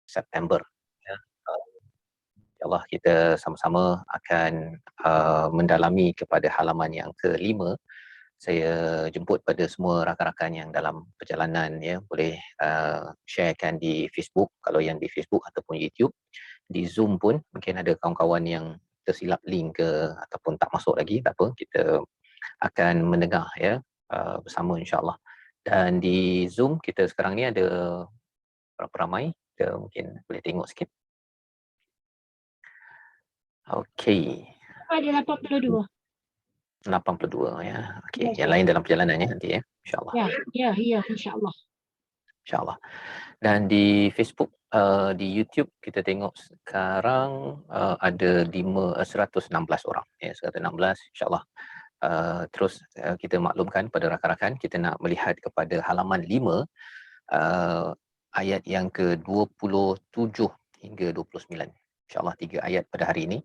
September. Ya. InsyaAllah kita sama-sama akan mendalami kepada halaman yang kelima. Saya jemput pada semua rakan-rakan yang dalam perjalanan, ya, boleh sharekan di Facebook, kalau yang di Facebook ataupun YouTube. Di Zoom pun mungkin ada kawan-kawan yang tersilap link ke ataupun tak masuk lagi, tak apa, kita akan mendengar, ya, bersama insya-Allah. Dan di Zoom kita sekarang ni ada berapa ramai? Kita mungkin boleh tengok sikit. Okey. Ada 82. 82, ya. Okey, Ya, yang lain dalam perjalanannya nanti, ya, insya-Allah. ya, insya-Allah. InsyaAllah. Dan di Facebook, di YouTube kita tengok sekarang ada 116 orang, ya, 116, insyaAllah. Terus kita maklumkan pada rakan-rakan, kita nak melihat kepada halaman 5, ayat yang ke-27 hingga 29. InsyaAllah 3 ayat pada hari ini.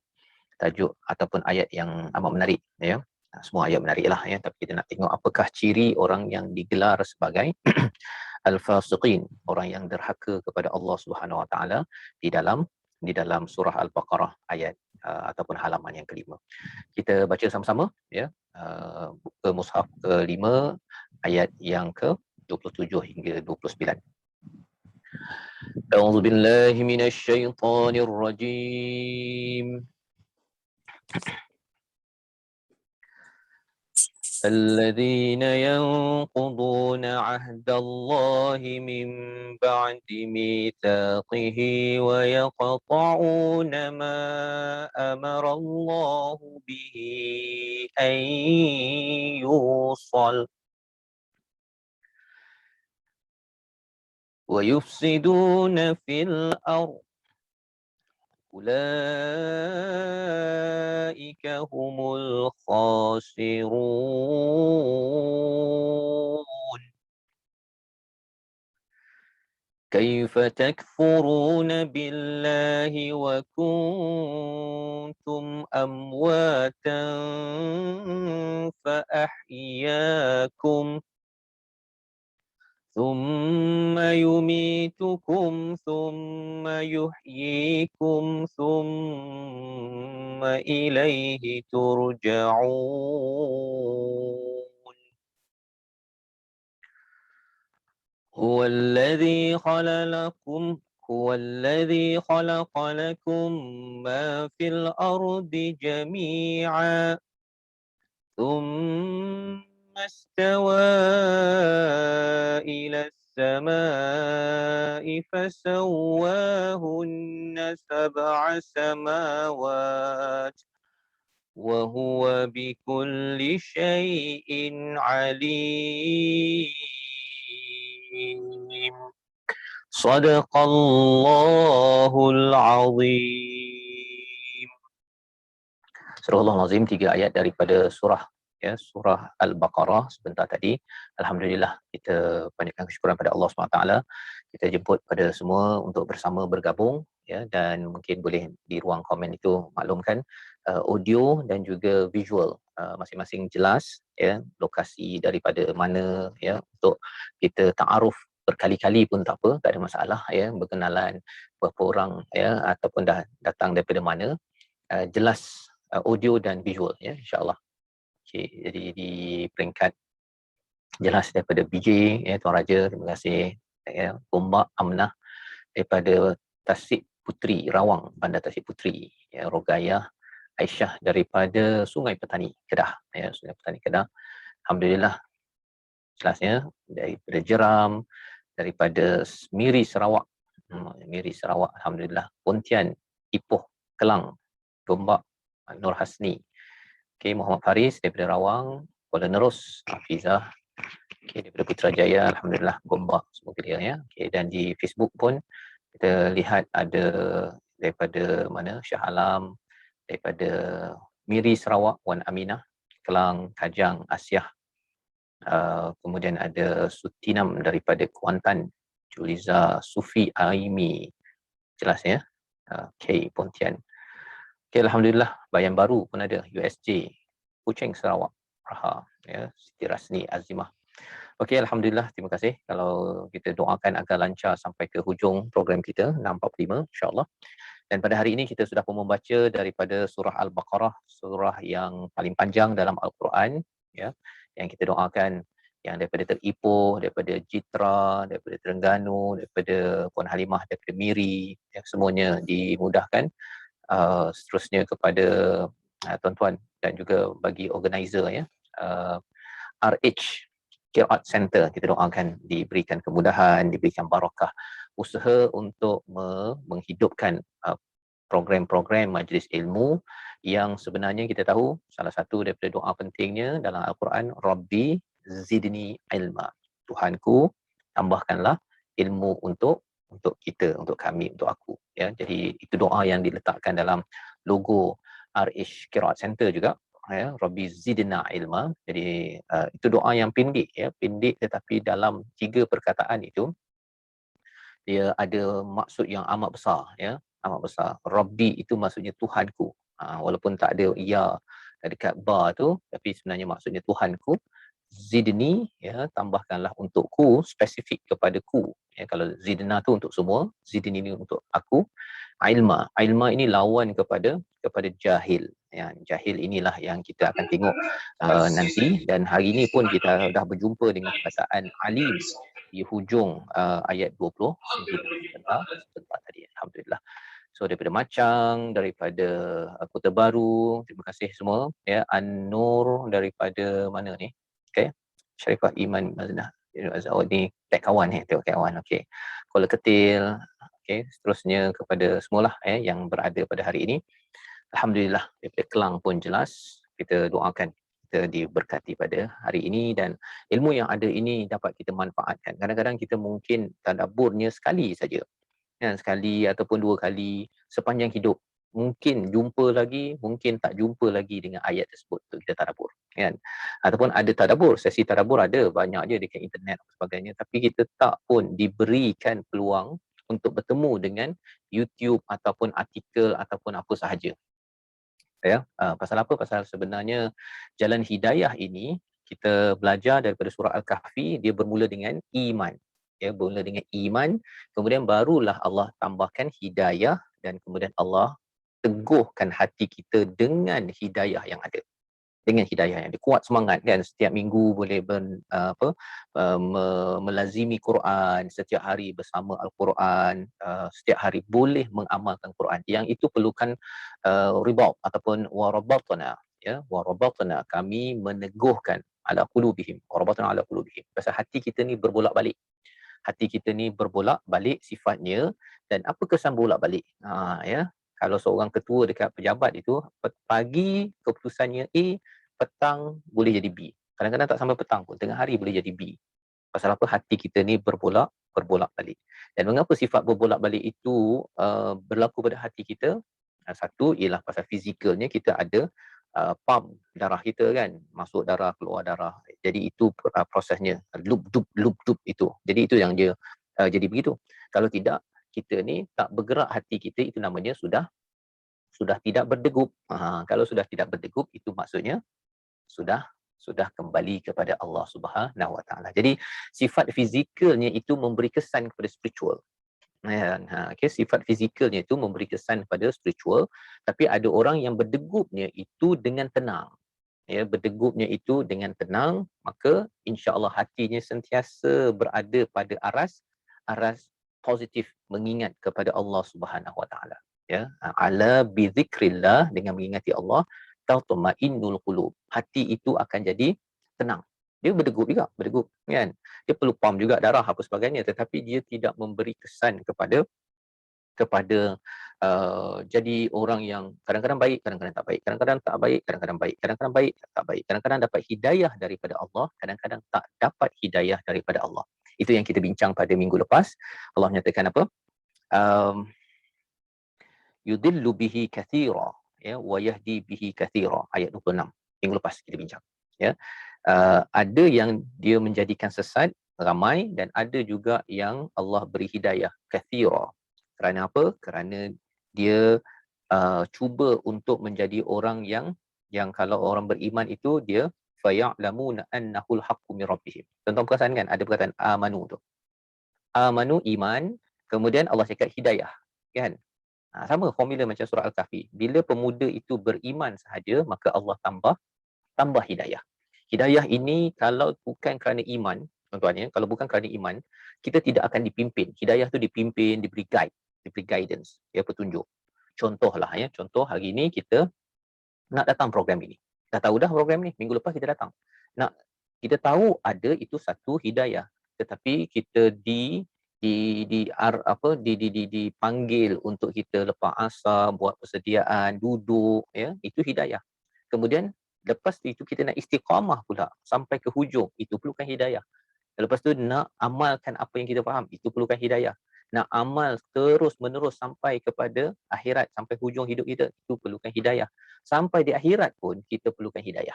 Tajuk ataupun ayat yang amat menarik, ya. Semua ayat menarik lah, ya, tapi kita nak tengok apakah ciri orang yang digelar sebagai al-fasiqin, orang yang derhaka kepada Allah Subhanahu Wa Taala di dalam surah Al-Baqarah ayat ataupun halaman yang kelima. Kita baca sama-sama, ya. Buka mushaf ke-5 ayat yang ke-27 hingga 29. A'udzu billahi minasy syaithanir rajim. الذين ينقضون عهد الله من بعد ميثاقه ويقطعون ما أمر الله به أن يوصل ويفسدون في الأرض أولئك هم الخاسرون كيف تكفرون بالله وكنتم أمواتا فأحياكم ثم يميتكم ثم يحييكم ثم إليه ترجعون هو الذي خلق لكم ما في الأرض جميعا ثم استوى إلى السماء فسواهن 7 سماوات وهو بكل شيء عليم صدق الله العظيم. Surah Al-Azim, 3 ayat daripada surah Al-Baqarah sebentar tadi. Alhamdulillah, kita panjatkan kesyukuran pada Allah SWT. Kita jemput pada semua untuk bersama bergabung, ya, dan mungkin boleh di ruang komen itu maklumkan audio dan juga visual masing-masing jelas, ya, lokasi daripada mana, ya, untuk kita ta'aruf berkali-kali pun tak apa, tak ada masalah, ya, berkenalan berapa orang, ya, ataupun dah datang daripada mana, jelas audio dan visual, ya, insya-Allah. Okey, jadi di peringkat jelas daripada BJ, ya, Tuan Raja, terima kasih, ya, Gombak Amnah daripada Tasik Puteri Rawang, Bandar Tasik Puteri, ya, Rogayah Aisyah daripada Sungai Petani Kedah, ya, Sungai Petani Kedah. Alhamdulillah jelasnya daripada Jeram, daripada Miri Sarawak, Miri Sarawak, alhamdulillah. Pontian, Ipoh, Kelang, Gombak Nur Hasni. Okay, Muhammad Faris daripada Rawang, Kuala Nerus, Hafizah, okay, daripada Putrajaya, alhamdulillah, Gombak, semua clear, ya. Okay, dan di Facebook pun kita lihat ada daripada mana, Shah Alam, daripada Miri Sarawak, Wan Aminah, Kelang, Kajang, Asyah, kemudian ada Sutinam daripada Kuantan, Juliza Sufi Aimi, jelas, ya. Okay, Pontian. Okay, alhamdulillah, Bayan Baru pun ada, USJ, Kuching Sarawak, Raha, ya, Siti Rasni Azimah. Okey, alhamdulillah, terima kasih. Kalau kita doakan agar lancar sampai ke hujung program kita 6:45 insya-Allah. Dan pada hari ini kita sudah pun membaca daripada surah Al-Baqarah, surah yang paling panjang dalam Al-Quran, ya. Yang kita doakan yang daripada Teripoh, daripada Jitra, daripada Terengganu, daripada Puan Halimah, daripada Miri, yang semuanya dimudahkan. Seterusnya kepada tuan-tuan dan juga bagi organizer, ya. Uh, RH Qiraat Center, kita doakan diberikan kemudahan, diberikan barakah, usaha untuk menghidupkan program-program majlis ilmu yang sebenarnya kita tahu salah satu daripada doa pentingnya dalam Al-Quran, Rabbi zidni ilma. Tuhanku, tambahkanlah ilmu untuk kita, untuk kami, untuk aku, ya. Jadi itu doa yang diletakkan dalam logo RH Qiraat Center juga, ya, Rabbi zidna ilma. Jadi itu doa yang pendek, ya, pendek tetapi dalam 3 perkataan itu dia ada maksud yang amat besar, ya, amat besar. Rabbi itu maksudnya Tuhanku. Walaupun tak ada ya dekat ba tu, tapi sebenarnya maksudnya Tuhanku. Zidni, ya, tambahkanlah untukku, spesifik kepadaku. Ya, kalau zidna tu untuk semua, zidni ni untuk aku. Ilma, ilma ini lawan kepada jahil. Ya, jahil inilah yang kita akan tengok nanti, dan hari ini pun kita dah berjumpa dengan perkataan alim di hujung ayat 29 sebentar tadi, alhamdulillah. So daripada Macang, daripada Kota Baru, terima kasih semua, ya. An-Nur daripada mana ni? Okey. Syarifah Iman Maznah. Oh, ni tag kawan, tengok kawan. Okey. Kuala Ketil. Okey, seterusnya kepada semualah, yang berada pada hari ini. Alhamdulillah, daripada Kelang pun jelas. Kita doakan kita diberkati pada hari ini, dan ilmu yang ada ini dapat kita manfaatkan. Kadang-kadang kita mungkin tadabburnya sekali saja, kan, sekali ataupun 2 kali sepanjang hidup. Mungkin jumpa lagi, mungkin tak jumpa lagi dengan ayat tersebut untuk kita tadabbur, kan. Ataupun ada tadabbur, sesi tadabbur ada banyak je dekat internet dan sebagainya, tapi kita tak pun diberikan peluang untuk bertemu dengan YouTube ataupun artikel ataupun apa sahaja. Ya, pasal apa? Pasal sebenarnya jalan hidayah ini kita belajar daripada surah Al-Kahfi, dia bermula dengan iman. Ya, bermula dengan iman, kemudian barulah Allah tambahkan hidayah, dan kemudian Allah teguhkan hati kita dengan hidayah yang ada. Dengan hidayah yang ada, kuat semangat, kan, setiap minggu boleh melazimi Quran, setiap hari bersama Al-Quran, setiap hari boleh mengamalkan Quran. Yang itu perlukan ribat ataupun warabatna, ya, warabatna, kami meneguhkan ala qulubihim, warabatna ala qulubihim. Pasal hati kita ni berbolak-balik. Hati kita ni berbolak-balik sifatnya, dan apa kesan bolak-balik? Ya, kalau seorang ketua dekat pejabat itu, pagi keputusannya A, petang boleh jadi B. Kadang-kadang tak sampai petang pun, tengah hari boleh jadi B. Pasal apa? Hati kita ni berbolak-balik. Dan mengapa sifat berbolak-balik itu berlaku pada hati kita? Satu ialah pasal fizikalnya, kita ada pump darah kita, kan, masuk darah, keluar darah. Jadi itu prosesnya, loop itu. Jadi itu yang dia jadi begitu. Kalau tidak, kita ni tak bergerak hati kita, itu namanya sudah tidak berdegup. Kalau sudah tidak berdegup, itu maksudnya sudah kembali kepada Allah Subhanahu Wa Taala. Jadi sifat fizikalnya itu memberi kesan kepada spiritual. Okay, sifat fizikalnya itu memberi kesan pada spiritual, tapi ada orang yang berdegupnya itu dengan tenang. Ya, berdegupnya itu dengan tenang, maka insya-Allah hatinya sentiasa berada pada aras positif, mengingat kepada Allah Subhanahu Wa Taala. Ya, ala bi zikrillah, dengan mengingati Allah, tatma'innul qulub. Hati itu akan jadi tenang. Dia berdegup juga, berdegup, kan. Dia perlu pam juga darah apa sebagainya, tetapi dia tidak memberi kesan kepada jadi orang yang kadang-kadang baik, kadang-kadang tak baik, kadang-kadang tak baik, kadang-kadang baik, kadang-kadang baik, tak baik, kadang-kadang dapat hidayah daripada Allah, kadang-kadang tak dapat hidayah daripada Allah. Itu yang kita bincang pada minggu lepas. Allah menyatakan apa? Yudillu bihi kathira, ya, wa yahdi bihi kathira, ayat 26. Minggu lepas kita bincang, ya. Ada yang dia menjadikan sesat ramai, dan ada juga yang Allah beri hidayah kathira. Kerana apa? Kerana dia cuba untuk menjadi orang yang kalau orang beriman itu dia faya'lamuna annahu al-haqqu min rabbihim. Tuan-tuan perasan kan ada perkataan amanu tu. Amanu iman, kemudian Allah cakap hidayah, kan? Sama formula macam surah Al-Kahfi. Bila pemuda itu beriman sahaja, maka Allah tambah hidayah. Hidayah ini kalau bukan kerana iman, tuan-tuan ya, kalau bukan kerana iman, kita tidak akan dipimpin. Hidayah tu dipimpin, diberi guide, diberi guidance, ya, petunjuk. Contohlah ya, contoh hari ini kita nak datang program ini. Dah tahu dah program ni, minggu lepas kita datang. Kita tahu ada itu satu hidayah, tetapi kita dipanggil untuk kita lepas asar, buat persediaan, duduk, ya, itu hidayah. Kemudian lepas itu kita nak istiqamah pula sampai ke hujung, itu perlukan hidayah. Lepas tu nak amalkan apa yang kita faham, itu perlukan hidayah. Nak amal terus menerus sampai kepada akhirat, sampai hujung hidup kita, itu perlukan hidayah. Sampai di akhirat pun kita perlukan hidayah.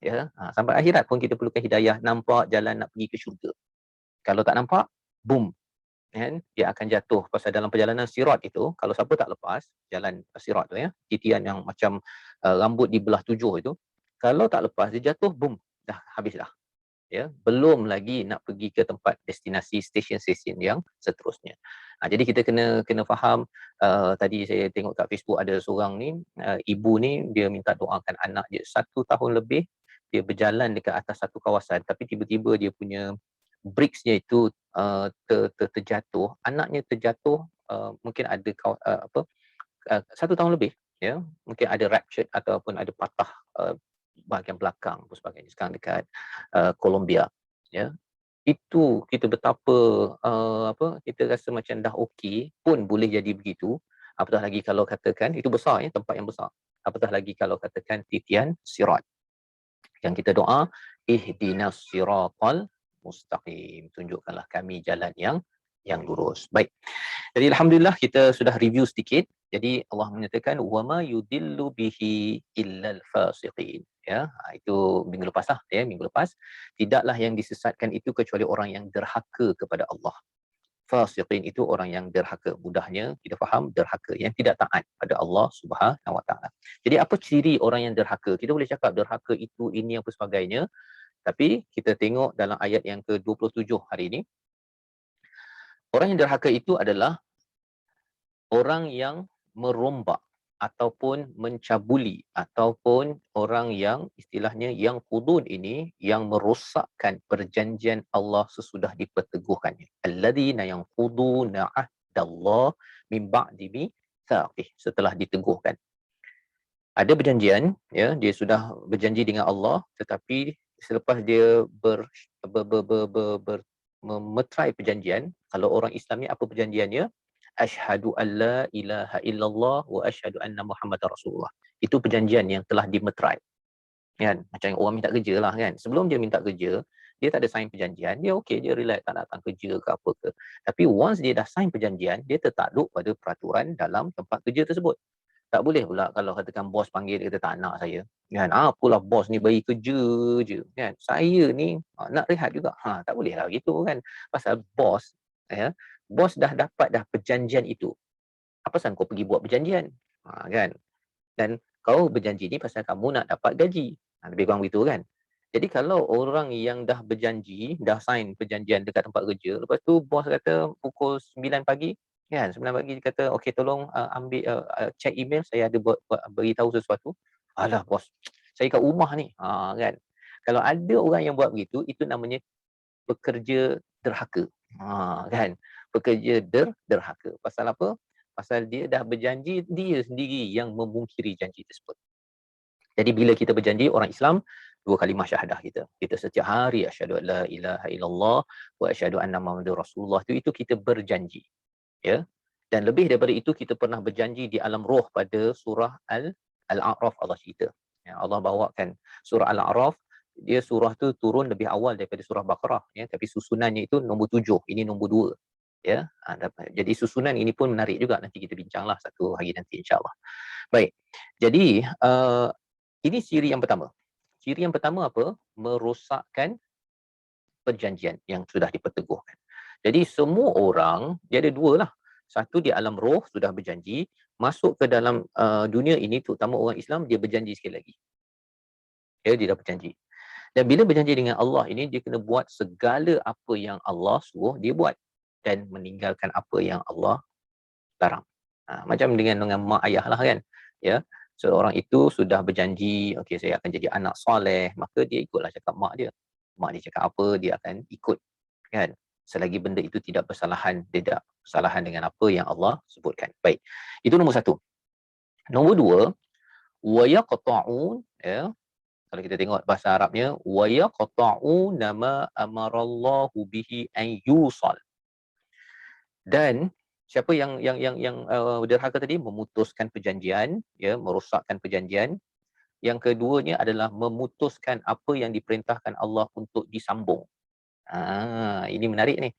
Ya, sampai akhirat pun kita perlukan hidayah, nampak jalan nak pergi ke syurga. Kalau tak nampak, boom, kan, dia akan jatuh. Pasal dalam perjalanan sirat itu, kalau siapa tak lepas jalan sirat tu ya, titian yang macam rambut dibelah 7 itu, kalau tak lepas dia jatuh, boom, dah habis dah. Ya, belum lagi nak pergi ke tempat destinasi stesen-stesen yang seterusnya. Jadi kita kena faham. Tadi saya tengok kat Facebook ada seorang ni, ibu ni dia minta doakan anak dia 1 tahun lebih dia berjalan dekat atas satu kawasan, tapi tiba-tiba dia punya bricks-nya itu terjatuh, anaknya terjatuh, mungkin ada 1 tahun lebih, ya, mungkin ada ruptured ataupun ada patah bahagian belakang dan sebagainya, sekarang dekat Colombia, ya. Itu kita betapa kita rasa macam dah okey pun boleh jadi begitu, apatah lagi kalau katakan itu besar ya, tempat yang besar, apatah lagi kalau katakan titian sirat. Yang kita doa, ihdinas siratal mustaqim, tunjukkanlah kami jalan yang lurus. Baik. Jadi alhamdulillah kita sudah review sedikit. Jadi Allah menyatakan wama yudillu bihi illal fasiqin. Ya, itu minggu lepas lah, ya, minggu lepas. Tidaklah yang disesatkan itu kecuali orang yang derhaka kepada Allah. Fasiqin itu orang yang derhaka. Mudahnya kita faham derhaka, yang tidak taat pada Allah Subhanahu Wa Taala. Jadi apa ciri orang yang derhaka? Kita boleh cakap derhaka itu ini apa sebagainya. Tapi kita tengok dalam ayat yang ke-27 hari ini, orang yang derhaka itu adalah orang yang merombak ataupun mencabuli, ataupun orang yang istilahnya yang qudun ini, yang merosakkan perjanjian Allah sesudah diperteguhkannya. Alladzina yanquduna ahdallah min ba'di mitsaqih, setelah diteguhkan. Ada perjanjian, ya, dia sudah berjanji dengan Allah, tetapi selepas dia memeterai perjanjian, kalau orang Islam ni apa perjanjiannya? Asyhadu an la ilaha illallah wa asyhadu anna Muhammadar Rasulullah. Itu perjanjian yang telah dimeterai. Kan? Macam orang minta kerja lah kan. Sebelum dia minta kerja, dia tak ada sign perjanjian, dia okey, dia relax tak datang kerja ke apa ke. Tapi once dia dah sign perjanjian, dia tertakluk pada peraturan dalam tempat kerja tersebut. Tak boleh pula kalau katakan bos panggil dia kata tak nak saya. Kan? Apalah bos ni bagi kerja je. Kan? Saya ni nak rehat juga. Tak boleh lah gitu kan. Pasal bos, ya, bos dah dapat dah perjanjian itu. Apa pasal kau pergi buat perjanjian? Kan? Dan kau berjanji ni pasal kamu nak dapat gaji. Lebih kurang begitu kan. Jadi kalau orang yang dah berjanji, dah sign perjanjian dekat tempat kerja, lepas tu bos kata pukul 9 pagi, kan, 9 pagi dia kata, okey tolong ambil check email, saya ada beritahu sesuatu. Alah bos, saya kat rumah ni. Kan. Kalau ada orang yang buat begitu, itu namanya pekerja derhaka. Kan. Pekerja derhaka. Pasal apa? Pasal dia dah berjanji, dia sendiri yang memungkiri janji tersebut. Jadi bila kita berjanji, orang Islam, 2 kalimah syahadah kita. Kita setiap hari asyhadu an la ilaha illallah wa asyhadu anna Muhammadar Rasulullah, itu kita berjanji. Ya. Dan lebih daripada itu, kita pernah berjanji di alam roh pada surah Al-A'raf Allah cerita. Ya, Allah bawakan surah Al-A'raf, dia surah tu turun lebih awal daripada surah Baqarah, ya, tapi susunannya itu nombor 7, ini nombor 2. Ya, jadi susunan ini pun menarik juga, nanti kita bincanglah satu hari nanti insya-Allah. Baik. Jadi ini ciri yang pertama. Ciri yang pertama apa? Merosakkan perjanjian yang sudah diperteguhkan. Jadi semua orang, dia ada 2 lah. Satu di alam roh sudah berjanji, masuk ke dalam dunia ini, terutama orang Islam, dia berjanji sekali lagi. Ya, dia dah berjanji. Dan bila berjanji dengan Allah ini, dia kena buat segala apa yang Allah suruh dia buat dan meninggalkan apa yang Allah larang. Macam dengan mak ayah lah kan. Ya, seorang itu sudah berjanji, okey saya akan jadi anak soleh, maka dia ikutlah cakap mak dia. Mak dia cakap apa, dia akan ikut kan. Selagi benda itu tidak tidak bersalahan dengan apa yang Allah sebutkan. Baik. Itu nombor satu. Nombor dua, wa yaqta'un, ya. Kalau kita tengok bahasa Arabnya, wa yaqta'u nama amarallahu bihi an yusal. Dan siapa yang derhaka tadi memutuskan perjanjian, ya, merosakkan perjanjian. Yang keduanya adalah memutuskan apa yang diperintahkan Allah untuk disambung. Ini menarik ni.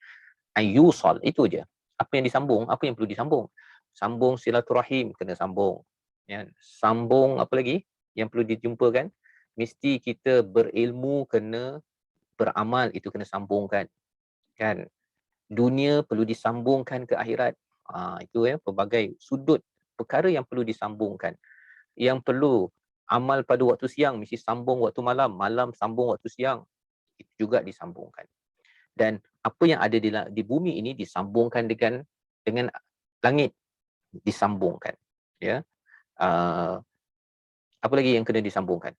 An yusal, itu je. Apa yang disambung, apa yang perlu disambung? Sambung silaturahim kena sambung. Ya, sambung apa lagi yang perlu dijumpakan? Mesti kita berilmu kena beramal, itu kena sambungkan. Kan? Dunia perlu disambungkan ke akhirat. Itu ya, pelbagai sudut perkara yang perlu disambungkan. Yang perlu amal pada waktu siang mesti sambung waktu malam, malam sambung waktu siang, itu juga disambungkan. Dan apa yang ada di bumi ini disambungkan dengan langit, disambungkan. Ya, apa lagi yang kena disambungkan?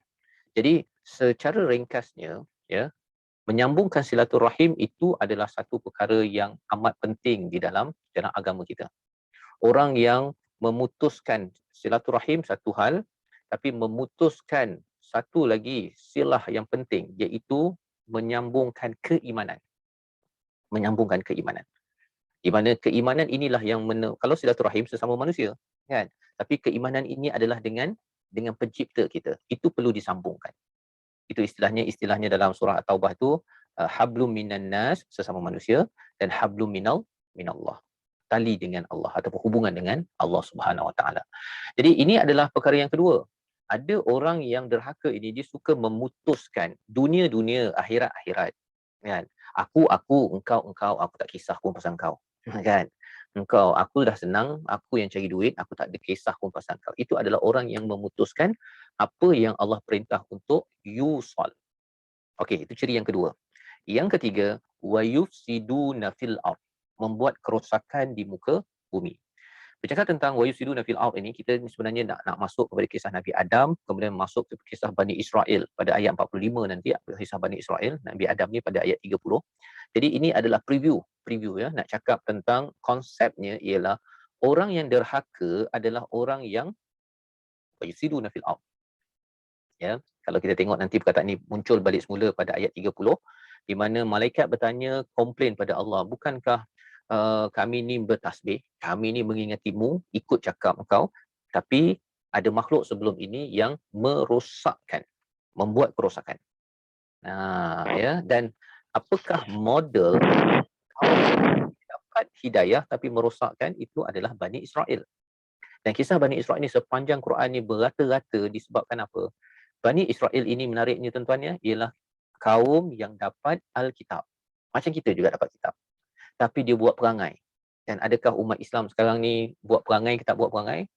Jadi secara ringkasnya, ya, menyambungkan silaturahim itu adalah satu perkara yang amat penting di dalam agama kita. Orang yang memutuskan silaturahim satu hal, tapi memutuskan satu lagi silah yang penting, iaitu menyambungkan keimanan. Menyambungkan keimanan. Di mana keimanan inilah yang kalau silaturahim sesama manusia, kan? Tapi keimanan ini adalah dengan pencipta kita. Itu perlu disambungkan. Itu istilahnya dalam surah At-Taubah tu, hablum minan nas, sesama manusia, dan hablum minallah, tali dengan Allah ataupun hubungan dengan Allah Subhanahu Wa Taala. Jadi ini adalah perkara yang kedua. Ada orang yang derhaka ini, dia suka memutuskan dunia, akhirat, kan? Aku, engkau, aku tak kisah pun pasal engkau, kan? Aku dah senang, aku yang cari duit, aku tak ada kisah pun pasal engkau. Itu adalah orang yang memutuskan apa yang Allah perintah untuk yusal. Okey, itu ciri yang kedua. Yang ketiga, wa yufsiduna fil ard, membuat kerosakan di muka bumi. Bercakap tentang wa yufsiduna fil ard ini, kita sebenarnya nak masuk kepada kisah Nabi Adam, kemudian masuk ke kisah Bani Israel pada ayat 45 nanti, kisah Bani Israel, Nabi Adam ni pada ayat 30. Jadi ini adalah preview ya, nak cakap tentang konsepnya ialah orang yang derhaka adalah orang yang wa yufsiduna fil ard. Ya, kalau kita tengok nanti perkataan ini muncul balik semula pada ayat 30, di mana malaikat bertanya, komplain pada Allah, bukankah kami ni bertasbih, kami ni mengingatimu, ikut cakap engkau, tapi ada makhluk sebelum ini yang merosakkan, membuat kerosakan. Ya, dan apakah model kaum dapat hidayah tapi merosakkan? Itu adalah Bani Israel. Dan kisah Bani Israel ini sepanjang Quran ni berrata-rata disebabkan apa? Bani Israel ini menariknya tuan-tuan ya, ialah kaum yang dapat Alkitab. Macam kita juga dapat kitab. Tapi dia buat perangai. Dan adakah umat Islam sekarang ni buat perangai ke tak buat perangai?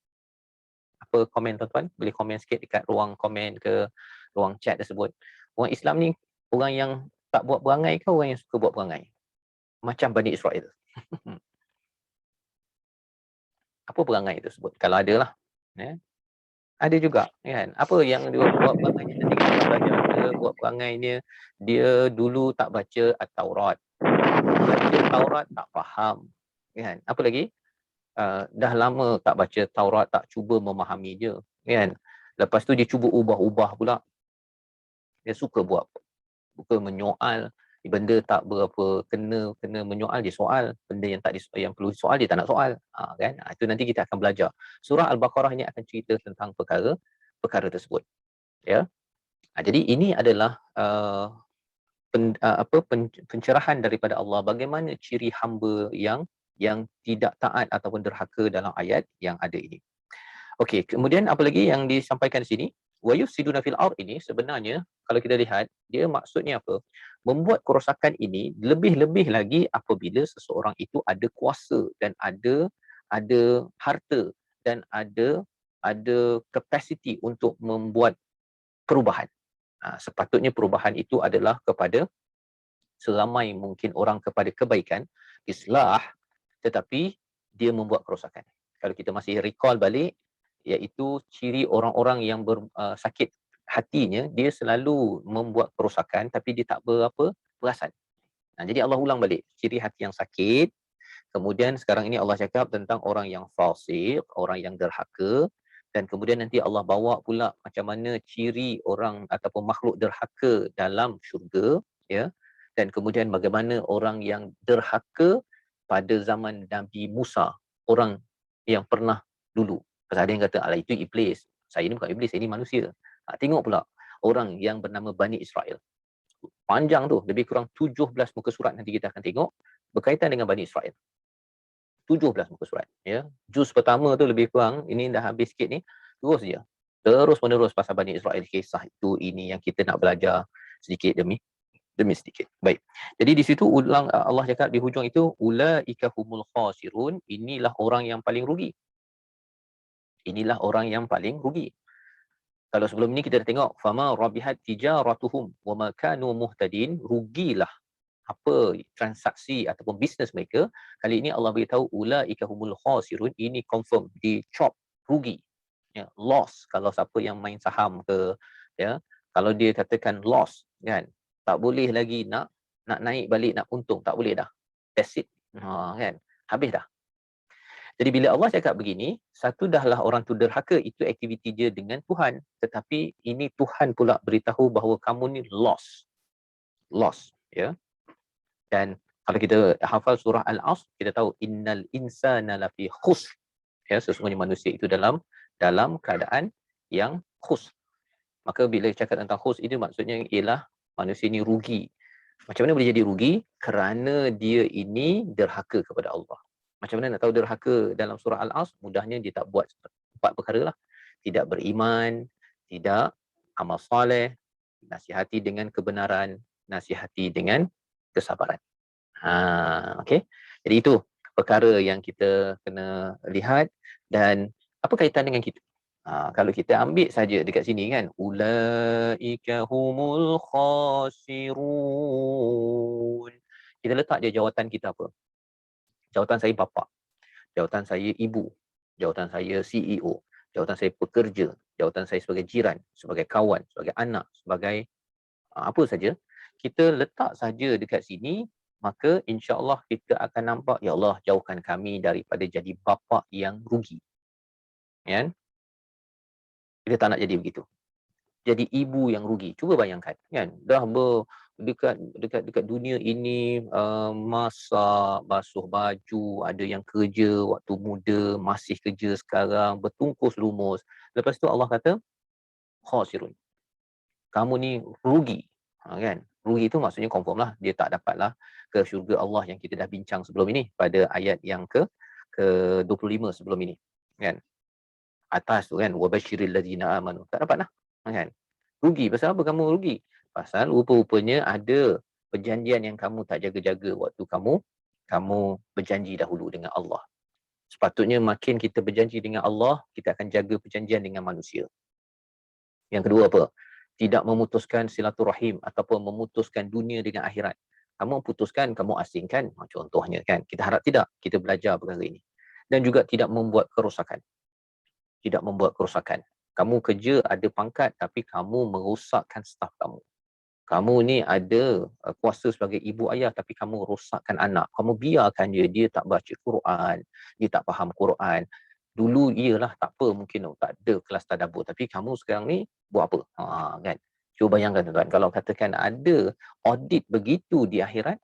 Apa komen tuan-tuan? Boleh komen sikit dekat ruang komen ke ruang chat tersebut. Orang Islam ni orang yang tak buat perangai ke orang yang suka buat perangai? Macam Bani Israel. Apa perangai tersebut? Kalau ada lah. Ya. Ada juga, kan? Apa yang dia buat perangai? Nanti kita belajar dia buat perangainya. Dia dulu tak baca At-Taurat. Baca Taurat tak faham. Kan? Apa lagi? Dah lama tak baca Taurat, tak cuba memahami je. Kan? Lepas tu dia cuba ubah-ubah pula. Dia suka menyoal. Benda tak berapa kena menyoal, dia soal. Benda yang perlu soal, dia tak nak soal. Kan? Itu nanti kita akan belajar. Surah Al-Baqarah ini akan cerita tentang perkara tersebut. Ya. Jadi ini adalah pencerahan daripada Allah bagaimana ciri hamba yang tidak taat ataupun derhaka dalam ayat yang ada ini. Okey, kemudian apa lagi yang disampaikan di sini? Wa yufsiduna fil ard ini sebenarnya kalau kita lihat dia maksudnya apa? Membuat kerosakan ini lebih-lebih lagi apabila seseorang itu ada kuasa dan ada harta dan ada kapasiti untuk membuat perubahan. Sepatutnya perubahan itu adalah kepada seramai mungkin orang kepada kebaikan, islah, tetapi dia membuat kerosakan. Kalau kita masih recall balik, iaitu ciri orang-orang yang sakit hatinya, dia selalu membuat kerosakan tapi dia tak berapa perasan. Jadi Allah ulang balik ciri hati yang sakit. Kemudian sekarang ini Allah cakap tentang orang yang fasik, orang yang derhaka, dan kemudian nanti Allah bawa pula macam mana ciri orang ataupun makhluk derhaka dalam syurga, ya. Dan kemudian bagaimana orang yang derhaka pada zaman Nabi Musa, orang yang pernah dulu. Pasal ada yang kata, alah itu iblis. Saya ni bukan iblis, saya ni manusia. Tengok pula orang yang bernama Bani Israel. Panjang tu, lebih kurang 17 muka surat nanti kita akan tengok berkaitan dengan Bani Israel. 17 muka surat, ya. Juz pertama tu lebih kurang, ini dah habis sikit ni, terus je. Terus menerus pasal Bani Israel, kisah itu ini yang kita nak belajar sedikit demi sedikit. Baik. Jadi di situ ulang Allah cakap di hujung itu, ulaika humul khasirun, inilah orang yang paling rugi. Inilah orang yang paling rugi. Kalau sebelum ini kita dah tengok, fama rabihat tijaratuhum wa ma kanu muhtadin, rugilah apa transaksi ataupun bisnes mereka. Kali ini Allah beritahu ulaika humul khasirun, ini confirm di chop, rugi, ya, loss. Kalau siapa yang main saham ke, ya, kalau dia katakan loss, kan, tak boleh lagi nak naik balik, nak untung, tak boleh dah, that's it, kan, habis dah. Jadi bila Allah cakap begini, satu dahlah orang tu derhaka, itu aktiviti dia dengan Tuhan, tetapi ini Tuhan pula beritahu bahawa kamu ni loss, ya. Dan kalau kita hafal surah Al-Asr, kita tahu innal insana lafi khusr, ya, sesungguhnya manusia itu dalam keadaan yang khusr. Maka bila cakap tentang khusr itu maksudnya ialah manusia ini rugi. Macam mana boleh jadi rugi? Kerana dia ini derhaka kepada Allah. Macam mana nak tahu derhaka dalam surah Al-Asr? Mudahnya dia tak buat 4 perkara lah. Tidak beriman, tidak amal soleh, nasihati dengan kebenaran, nasihati dengan kesabaran. Okey. Jadi itu perkara yang kita kena lihat. Dan apa kaitan dengan kita? Kalau kita ambil saja dekat sini kan, ulaika humul khasirun. Kita letak je jawatan kita apa? Jawatan saya bapa, jawatan saya ibu, jawatan saya CEO, jawatan saya pekerja, jawatan saya sebagai jiran, sebagai kawan, sebagai anak, sebagai apa saja. Kita letak saja dekat sini, maka insya-Allah kita akan nampak, ya Allah, jauhkan kami daripada jadi bapa yang rugi. Kan? Kita tak nak jadi begitu. Jadi ibu yang rugi. Cuba bayangkan, kan? Dah dekat dunia ini, masak, basuh baju, ada yang kerja waktu muda, masih kerja sekarang, bertungkus lumus. Lepas tu Allah kata, khasirun. Kamu ni rugi. Kan? Rugi itu maksudnya confirm lah, dia tak dapatlah ke syurga Allah yang kita dah bincang sebelum ini pada ayat yang ke-25 sebelum ini, kan? Atas tu kan, wabashiril ladzina amanu, tak dapat lah, kan? Rugi. Pasal apa kamu rugi? Pasal rupa-rupanya ada perjanjian yang kamu tak jaga-jaga waktu kamu berjanji dahulu dengan Allah. Sepatutnya makin kita berjanji dengan Allah, kita akan jaga perjanjian dengan manusia. Yang kedua apa? Tidak memutuskan silaturahim ataupun memutuskan dunia dengan akhirat. Kamu putuskan, kamu asingkan, contohnya kan. Kita harap tidak, kita belajar perkara ini. Dan juga tidak membuat kerosakan. Tidak membuat kerosakan. Kamu kerja ada pangkat tapi kamu merosakkan staf kamu. Kamu ni ada kuasa sebagai ibu ayah tapi kamu rosakkan anak. Kamu biarkan dia tak baca Quran, dia tak faham Quran. Dulu iyalah tak apa, mungkin tak ada kelas tadabbur, tapi kamu sekarang ni buat apa? Kan. Cuba bayangkan tuan-tuan, kalau katakan ada audit begitu di akhirat,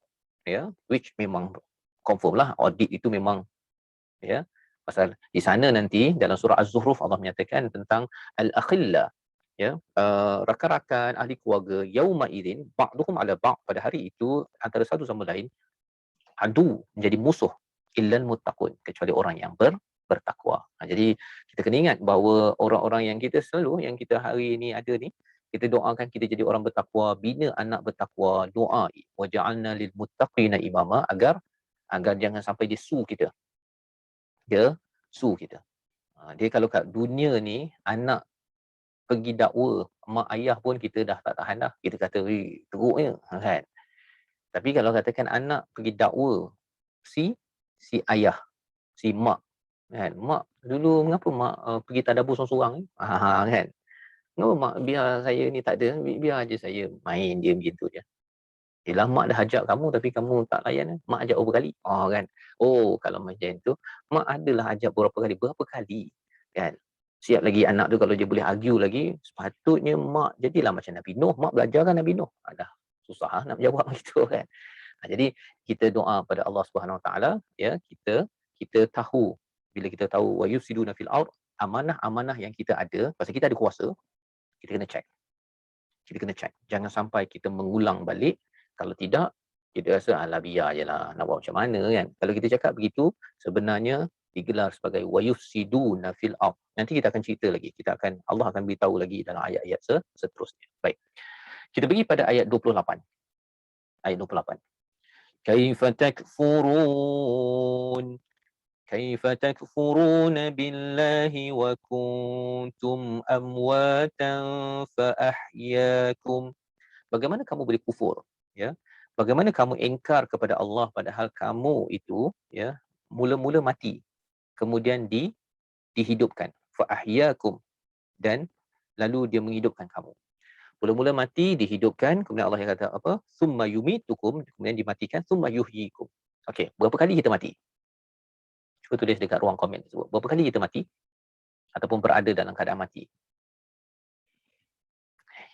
ya, which memang confirm lah audit itu memang, ya. Pasal di sana nanti dalam surah Az-Zukhruf Allah menyatakan tentang al-akhilla, ya, rakan-rakan ahli keluarga, yauma idzin ba'duhum ala ba', pada hari itu antara satu sama lain adu, menjadi musuh, illal muttaqun, kecuali orang yang bertakwa. Jadi kita kena ingat bahawa orang-orang yang kita selalu, yang kita hari ini ada ni, kita doakan kita jadi orang bertakwa, bina anak bertakwa, doa waja'alna lil muttaqina imama, agar jangan sampai dia su kita. Dia su kita. Dia kalau kat dunia ni anak pergi dakwa mak ayah pun kita dah tak tahan dah. Kita kata, teruknya, kan? Tapi kalau katakan anak pergi dakwa si ayah, si mak, kan? Mak dulu mengapa mak pergi tadabbur seorang-seorang ni? Kan? Mengapa mak biar saya ni tak ada, biar aja saya main dia begitu je. Yelah, mak dah ajak kamu tapi kamu tak layan. Mak ajak berapa kali? Kan? Kalau macam tu, mak adalah ajak berapa kali? Berapa kali? Kan? Siap lagi anak tu kalau dia boleh argue lagi, sepatutnya mak jadilah macam Nabi Nuh. Mak belajarkan Nabi Nuh. Dah susah nak jawab gitu, kan? Jadi kita doa pada Allah Subhanahu Wa Taala, ya, kita tahu, bila kita tahu wa yusiduna fil ard, amanah-amanah yang kita ada, pasal kita ada kuasa, kita kena check. Kita kena check. Jangan sampai kita mengulang balik. Kalau tidak, kita rasa alah biar jelah, nak buat macam mana, kan? Kalau kita cakap begitu, sebenarnya digelar sebagai wa yusiduna fil ard. Nanti kita akan cerita lagi. Allah akan beritahu lagi dalam ayat-ayat seterusnya. Baik. Kita pergi pada ayat 28. Ayat 28. Kaifa takfurun billahi wa kuntum amwatan fa ahyakum. Bagaimana kamu boleh kufur, ya? Bagaimana kamu ingkar kepada Allah padahal kamu itu, ya, mula-mula mati, kemudian dihidupkan. Fa ahyakum, dan lalu dia menghidupkan kamu. Mula-mula mati, dihidupkan, kemudian Allah kata apa? Summa yumitukum, kemudian dimatikan, summa yuhyikum. Okey, berapa kali kita mati? Cuba tulis dekat ruang komen tersebut. Berapa kali kita mati? Ataupun berada dalam keadaan mati?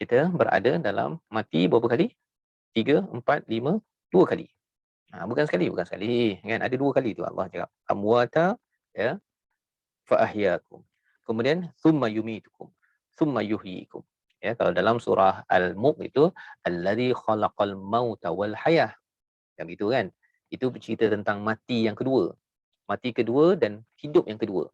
Kita berada dalam mati berapa kali? 3, 4, 5, 2 kali. Bukan sekali. Kan? Ada 2 kali tu Allah cakap. Amwata, ya, fa ahyakum. Kemudian, summa yumitukum, summa yuhyikum. Ya, kalau dalam surah Al-Mulk itu, allazi khalaqal mauta wal hayah. Yang itu, kan? Itu bercerita tentang mati yang kedua. Mati kedua dan hidup yang kedua.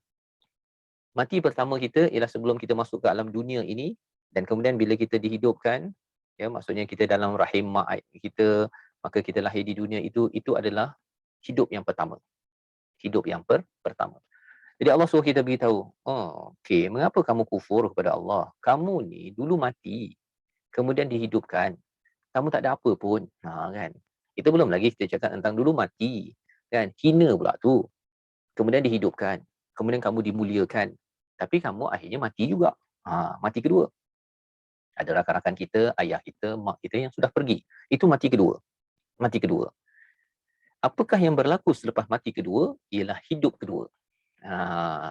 Mati pertama kita ialah sebelum kita masuk ke alam dunia ini, dan kemudian bila kita dihidupkan, ya, maksudnya kita dalam rahim mak kita, maka kita lahir di dunia itu adalah hidup yang pertama. Hidup yang pertama. Jadi Allah suruh kita beritahu, okey, mengapa kamu kufur kepada Allah? Kamu ni dulu mati, kemudian dihidupkan. Kamu tak ada apa pun. Kan? Itu belum lagi kita cakap tentang dulu mati, kan? Hina pula tu. Kemudian dihidupkan. Kemudian kamu dimuliakan. Tapi kamu akhirnya mati juga. Mati kedua. Ada rakan-rakan kita, ayah kita, mak kita yang sudah pergi. Itu mati kedua. Mati kedua. Apakah yang berlaku selepas mati kedua? Ialah hidup kedua.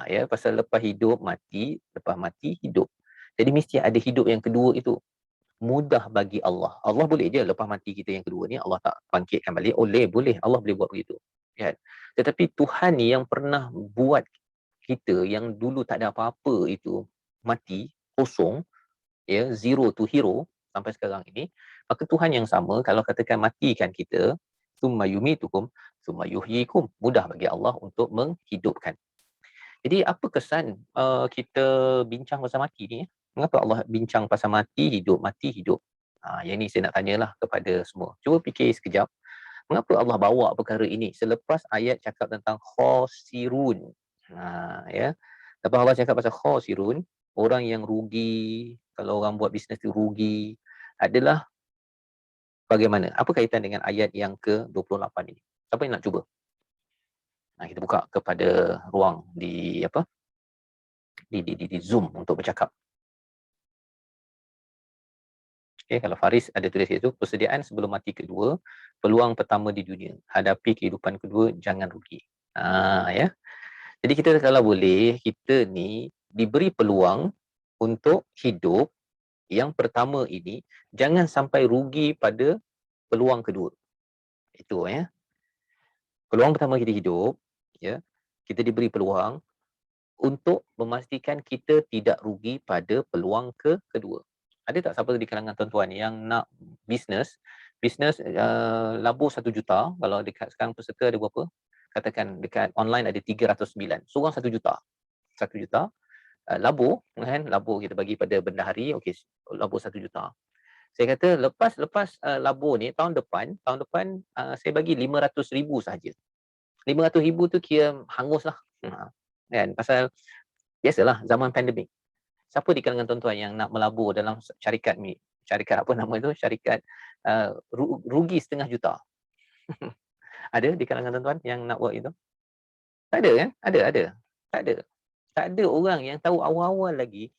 Ya, pasal lepas hidup mati, lepas mati hidup. Jadi mesti ada hidup yang kedua itu. Mudah bagi Allah. Allah boleh je lepas mati kita yang kedua ni Allah tak bangkitkan balik. Boleh. Allah boleh buat begitu. Kan? Tetapi Tuhan ni yang pernah buat kita yang dulu tak ada apa-apa itu mati, kosong, ya, zero to hero sampai sekarang ini, maka Tuhan yang sama kalau katakan matikan kita, summa yumitukum, summa yuhyikum, mudah bagi Allah untuk menghidupkan. Jadi apa kesan kita bincang pasal mati ni? Mengapa Allah bincang pasal mati, hidup, mati, hidup? Yang ni saya nak tanyalah kepada semua. Cuba fikir sekejap. Mengapa Allah bawa perkara ini selepas ayat cakap tentang khosirun? Ya. Lepas Allah cakap pasal khosirun, orang yang rugi, kalau orang buat bisnes tu rugi, adalah bagaimana? Apa kaitan dengan ayat yang ke-28 ini? Siapa yang nak cuba? Kita buka kepada ruang di Zoom untuk bercakap. Okay, kalau Faris ada tulis itu, persediaan sebelum mati kedua, peluang pertama di dunia, hadapi kehidupan kedua, jangan rugi. Ya. Jadi kita kalau boleh, kita ni diberi peluang untuk hidup yang pertama ini, jangan sampai rugi pada peluang kedua. Itu, ya. Peluang pertama kita hidup, ya, kita diberi peluang untuk memastikan kita tidak rugi pada peluang kedua. Ada tak siapa di kalangan tuan-tuan yang nak bisnes labur 1 juta, kalau dekat sekarang peserta ada berapa? Katakan dekat online ada 309. Seorang 1 juta. 1 juta labur, kan? Labur kita bagi pada bendahari, okey, labur 1 juta. Saya kata lepas labur ni tahun depan saya bagi 500,000 sahaja. 500,000 tu kira hanguslah. Kan? Pasal biasalah zaman pandemik. Siapa di kalangan tuan-tuan yang nak melabur dalam syarikat ni? Syarikat apa nama itu? Syarikat rugi RM500,000. Ada di kalangan tuan-tuan yang nak buat itu? Tak ada kan? Ada. Tak ada. Tak ada orang yang tahu awal-awal lagi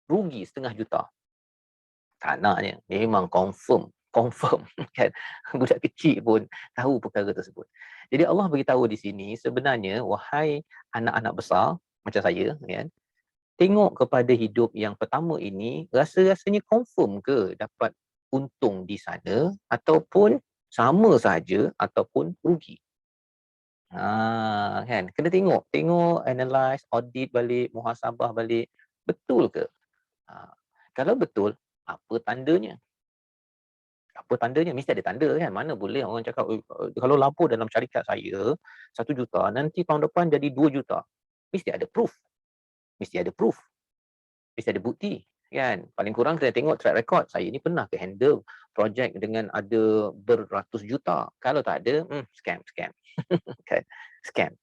rugi RM500,000. Tak naknya. Memang confirm kan. Budak kecil pun tahu perkara tersebut. Jadi Allah beritahu di sini sebenarnya wahai anak-anak besar macam saya kan, tengok kepada hidup yang pertama ini, rasa-rasanya confirm ke dapat untung di sana ataupun sama saja ataupun rugi. Kan kena tengok analyze, audit balik, muhasabah balik, betul ke? Kalau betul, apa tandanya? Apa tandanya? Mesti ada tanda kan. Mana boleh orang cakap kalau labur dalam syarikat saya 1 juta, nanti tahun depan jadi 2 juta. Mesti ada proof. Mesti ada bukti kan. Paling kurang kena tengok track record. Saya ni pernah ke handle projek dengan ada beratus juta. Kalau tak ada, scam. Kan?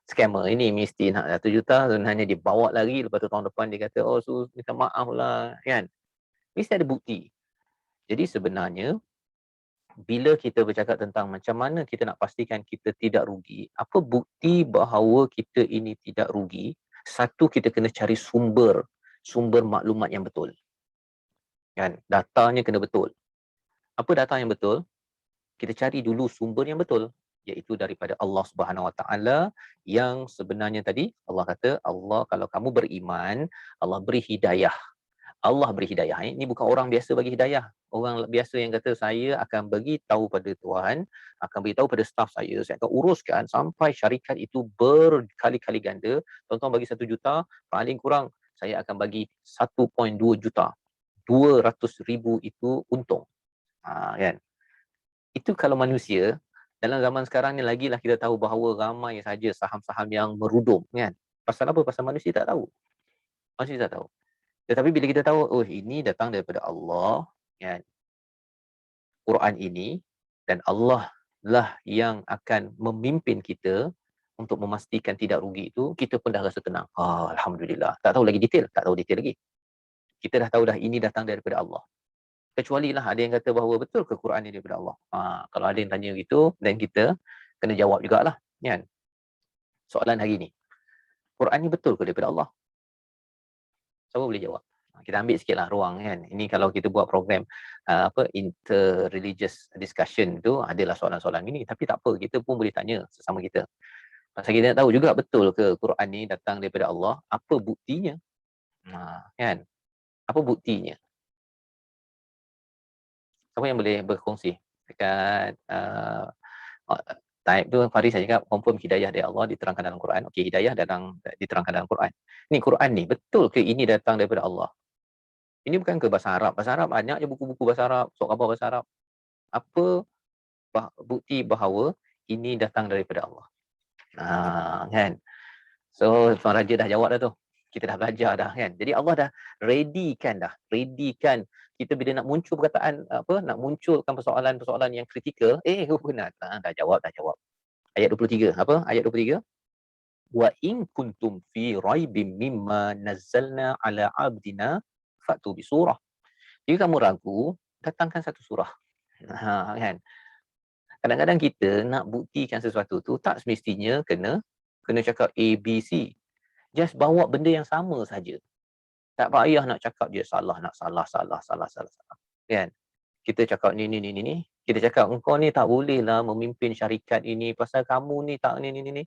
Scammer ini mesti nak 1 juta, sebenarnya dibawa lagi, lepas tu tahun depan dia kata, oh minta maaf lah kan. Mesti ada bukti. Jadi sebenarnya bila kita bercakap tentang macam mana kita nak pastikan kita tidak rugi, apa bukti bahawa kita ini tidak rugi? Satu, kita kena cari sumber maklumat yang betul. Kan? Datanya kena betul. Apa data yang betul? Kita cari dulu sumber yang betul, iaitu daripada Allah Subhanahu Wa Taala, yang sebenarnya tadi Allah kata, Allah kalau kamu beriman, Allah beri hidayah. Allah beri hidayah. Ini bukan orang biasa bagi hidayah. Orang biasa yang kata saya akan bagi tahu pada Tuhan, akan beritahu pada staf saya akan uruskan sampai syarikat itu berkali-kali ganda. Tuan-tuan bagi 1 juta, paling kurang saya akan bagi 1.2 juta. 200,000 itu untung. Kan? Itu kalau manusia. Dalam zaman sekarang ni lagilah kita tahu bahawa ramai saja saham-saham yang merudum. Kan? Pasal apa? Pasal manusia tak tahu. Manusia tak tahu. Tetapi bila kita tahu, oh ini datang daripada Allah, kan? Quran ini, dan Allah lah yang akan memimpin kita untuk memastikan tidak rugi itu, kita pun dah rasa tenang. Alhamdulillah. Tak tahu lagi detail, tak tahu detail lagi. Kita dah tahu dah ini datang daripada Allah. Kecuali lah ada yang kata bahawa betul ke Quran ini daripada Allah. Kalau ada yang tanya gitu, dan kita kena jawab jugalah. Kan? Soalan hari ni, Quran ni betul ke daripada Allah? Siapa boleh jawab? Kita ambil sikitlah ruang kan. Ini kalau kita buat program inter-religious discussion tu, adalah soalan-soalan ini. Tapi tak apa, kita pun boleh tanya sesama kita. Pasal kita nak tahu juga betul ke Quran ni datang daripada Allah, apa buktinya? Kan? Apa buktinya? Siapa yang boleh berkongsi? Dekat type tu Faris saya cakap confirm hidayah dari Allah diterangkan dalam Quran. Okey, hidayah diterangkan dalam Quran. Ni Quran ni betul ke ini datang daripada Allah? Ini bukan ke bahasa Arab. Bahasa Arab banyak je buku-buku bahasa Arab, surat khabar bahasa Arab. Apa bukti bahawa ini datang daripada Allah? Kan? So, Tuan Raja dah jawab dah tu. Kita dah belajar dah kan. Jadi Allah dah readykan kita bila nak muncul perkataan nak munculkan persoalan-persoalan yang kritikal, benar. Dah jawab. Ayat 23. Apa? Ayat 23. Wa in kuntum fi raibim mimma nazzalna ala abdina fatu bi surah. Jika kamu ragu, datangkan satu surah. Kan? Kadang-kadang kita nak buktikan sesuatu tu tak semestinya kena cakap A, B, C. Just bawa benda yang sama saja. Tak payah nak cakap dia salah. Kan? Kita cakap ni. Kita cakap engkau ni tak bolehlah memimpin syarikat ini pasal kamu ni tak ni.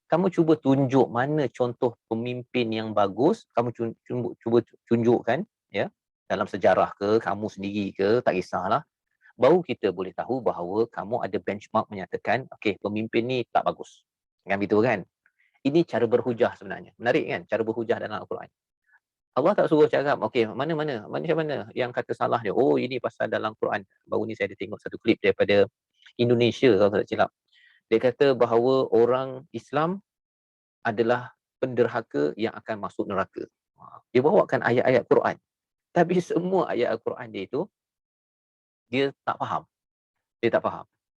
Kamu cuba tunjuk mana contoh pemimpin yang bagus, kamu cuba tunjukkan ya, dalam sejarah ke, kamu sendiri ke, tak kisahlah. Baru kita boleh tahu bahawa kamu ada benchmark menyatakan, okey, pemimpin ni tak bagus. Kan begitu kan? Ini cara berhujah sebenarnya. Menarik kan? Cara berhujah dalam Al-Quran. Allah tak suruh cakap, okey, macam mana yang kata salah dia. Oh, ini pasal dalam Quran. Baru ni saya ada tengok satu klip daripada Indonesia kalau tak silap. Dia kata bahawa orang Islam adalah penderhaka yang akan masuk neraka. Dia bawakan ayat-ayat Quran. Tapi semua ayat Al-Quran dia itu, dia tak faham.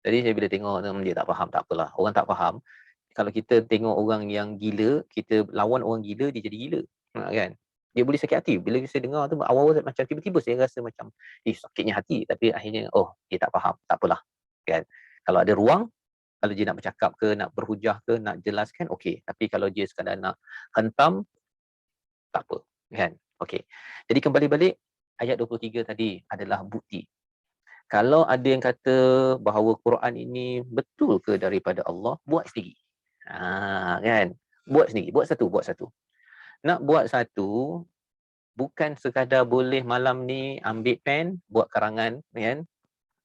Jadi saya bila tengok dia tak faham, tak apalah. Orang tak faham. Kalau kita tengok orang yang gila, kita lawan orang gila, dia jadi gila. Kan? Dia boleh sakit hati. Bila saya dengar tu awal-awal macam tiba-tiba saya rasa macam sakitnya hati, tapi akhirnya dia tak faham, tak apalah. Kan? Kalau ada ruang, kalau dia nak bercakap ke, nak berhujah ke, nak jelaskan, okey. Tapi kalau dia sekadar nak hentam, tak apa. Kan? Okey. Jadi kembali balik, ayat 23 tadi adalah bukti. Kalau ada yang kata bahawa Quran ini betul ke daripada Allah, buat sendiri. Kan? Buat sendiri. Buat satu. Nak buat satu, bukan sekadar boleh malam ni ambil pen, buat karangan, kan?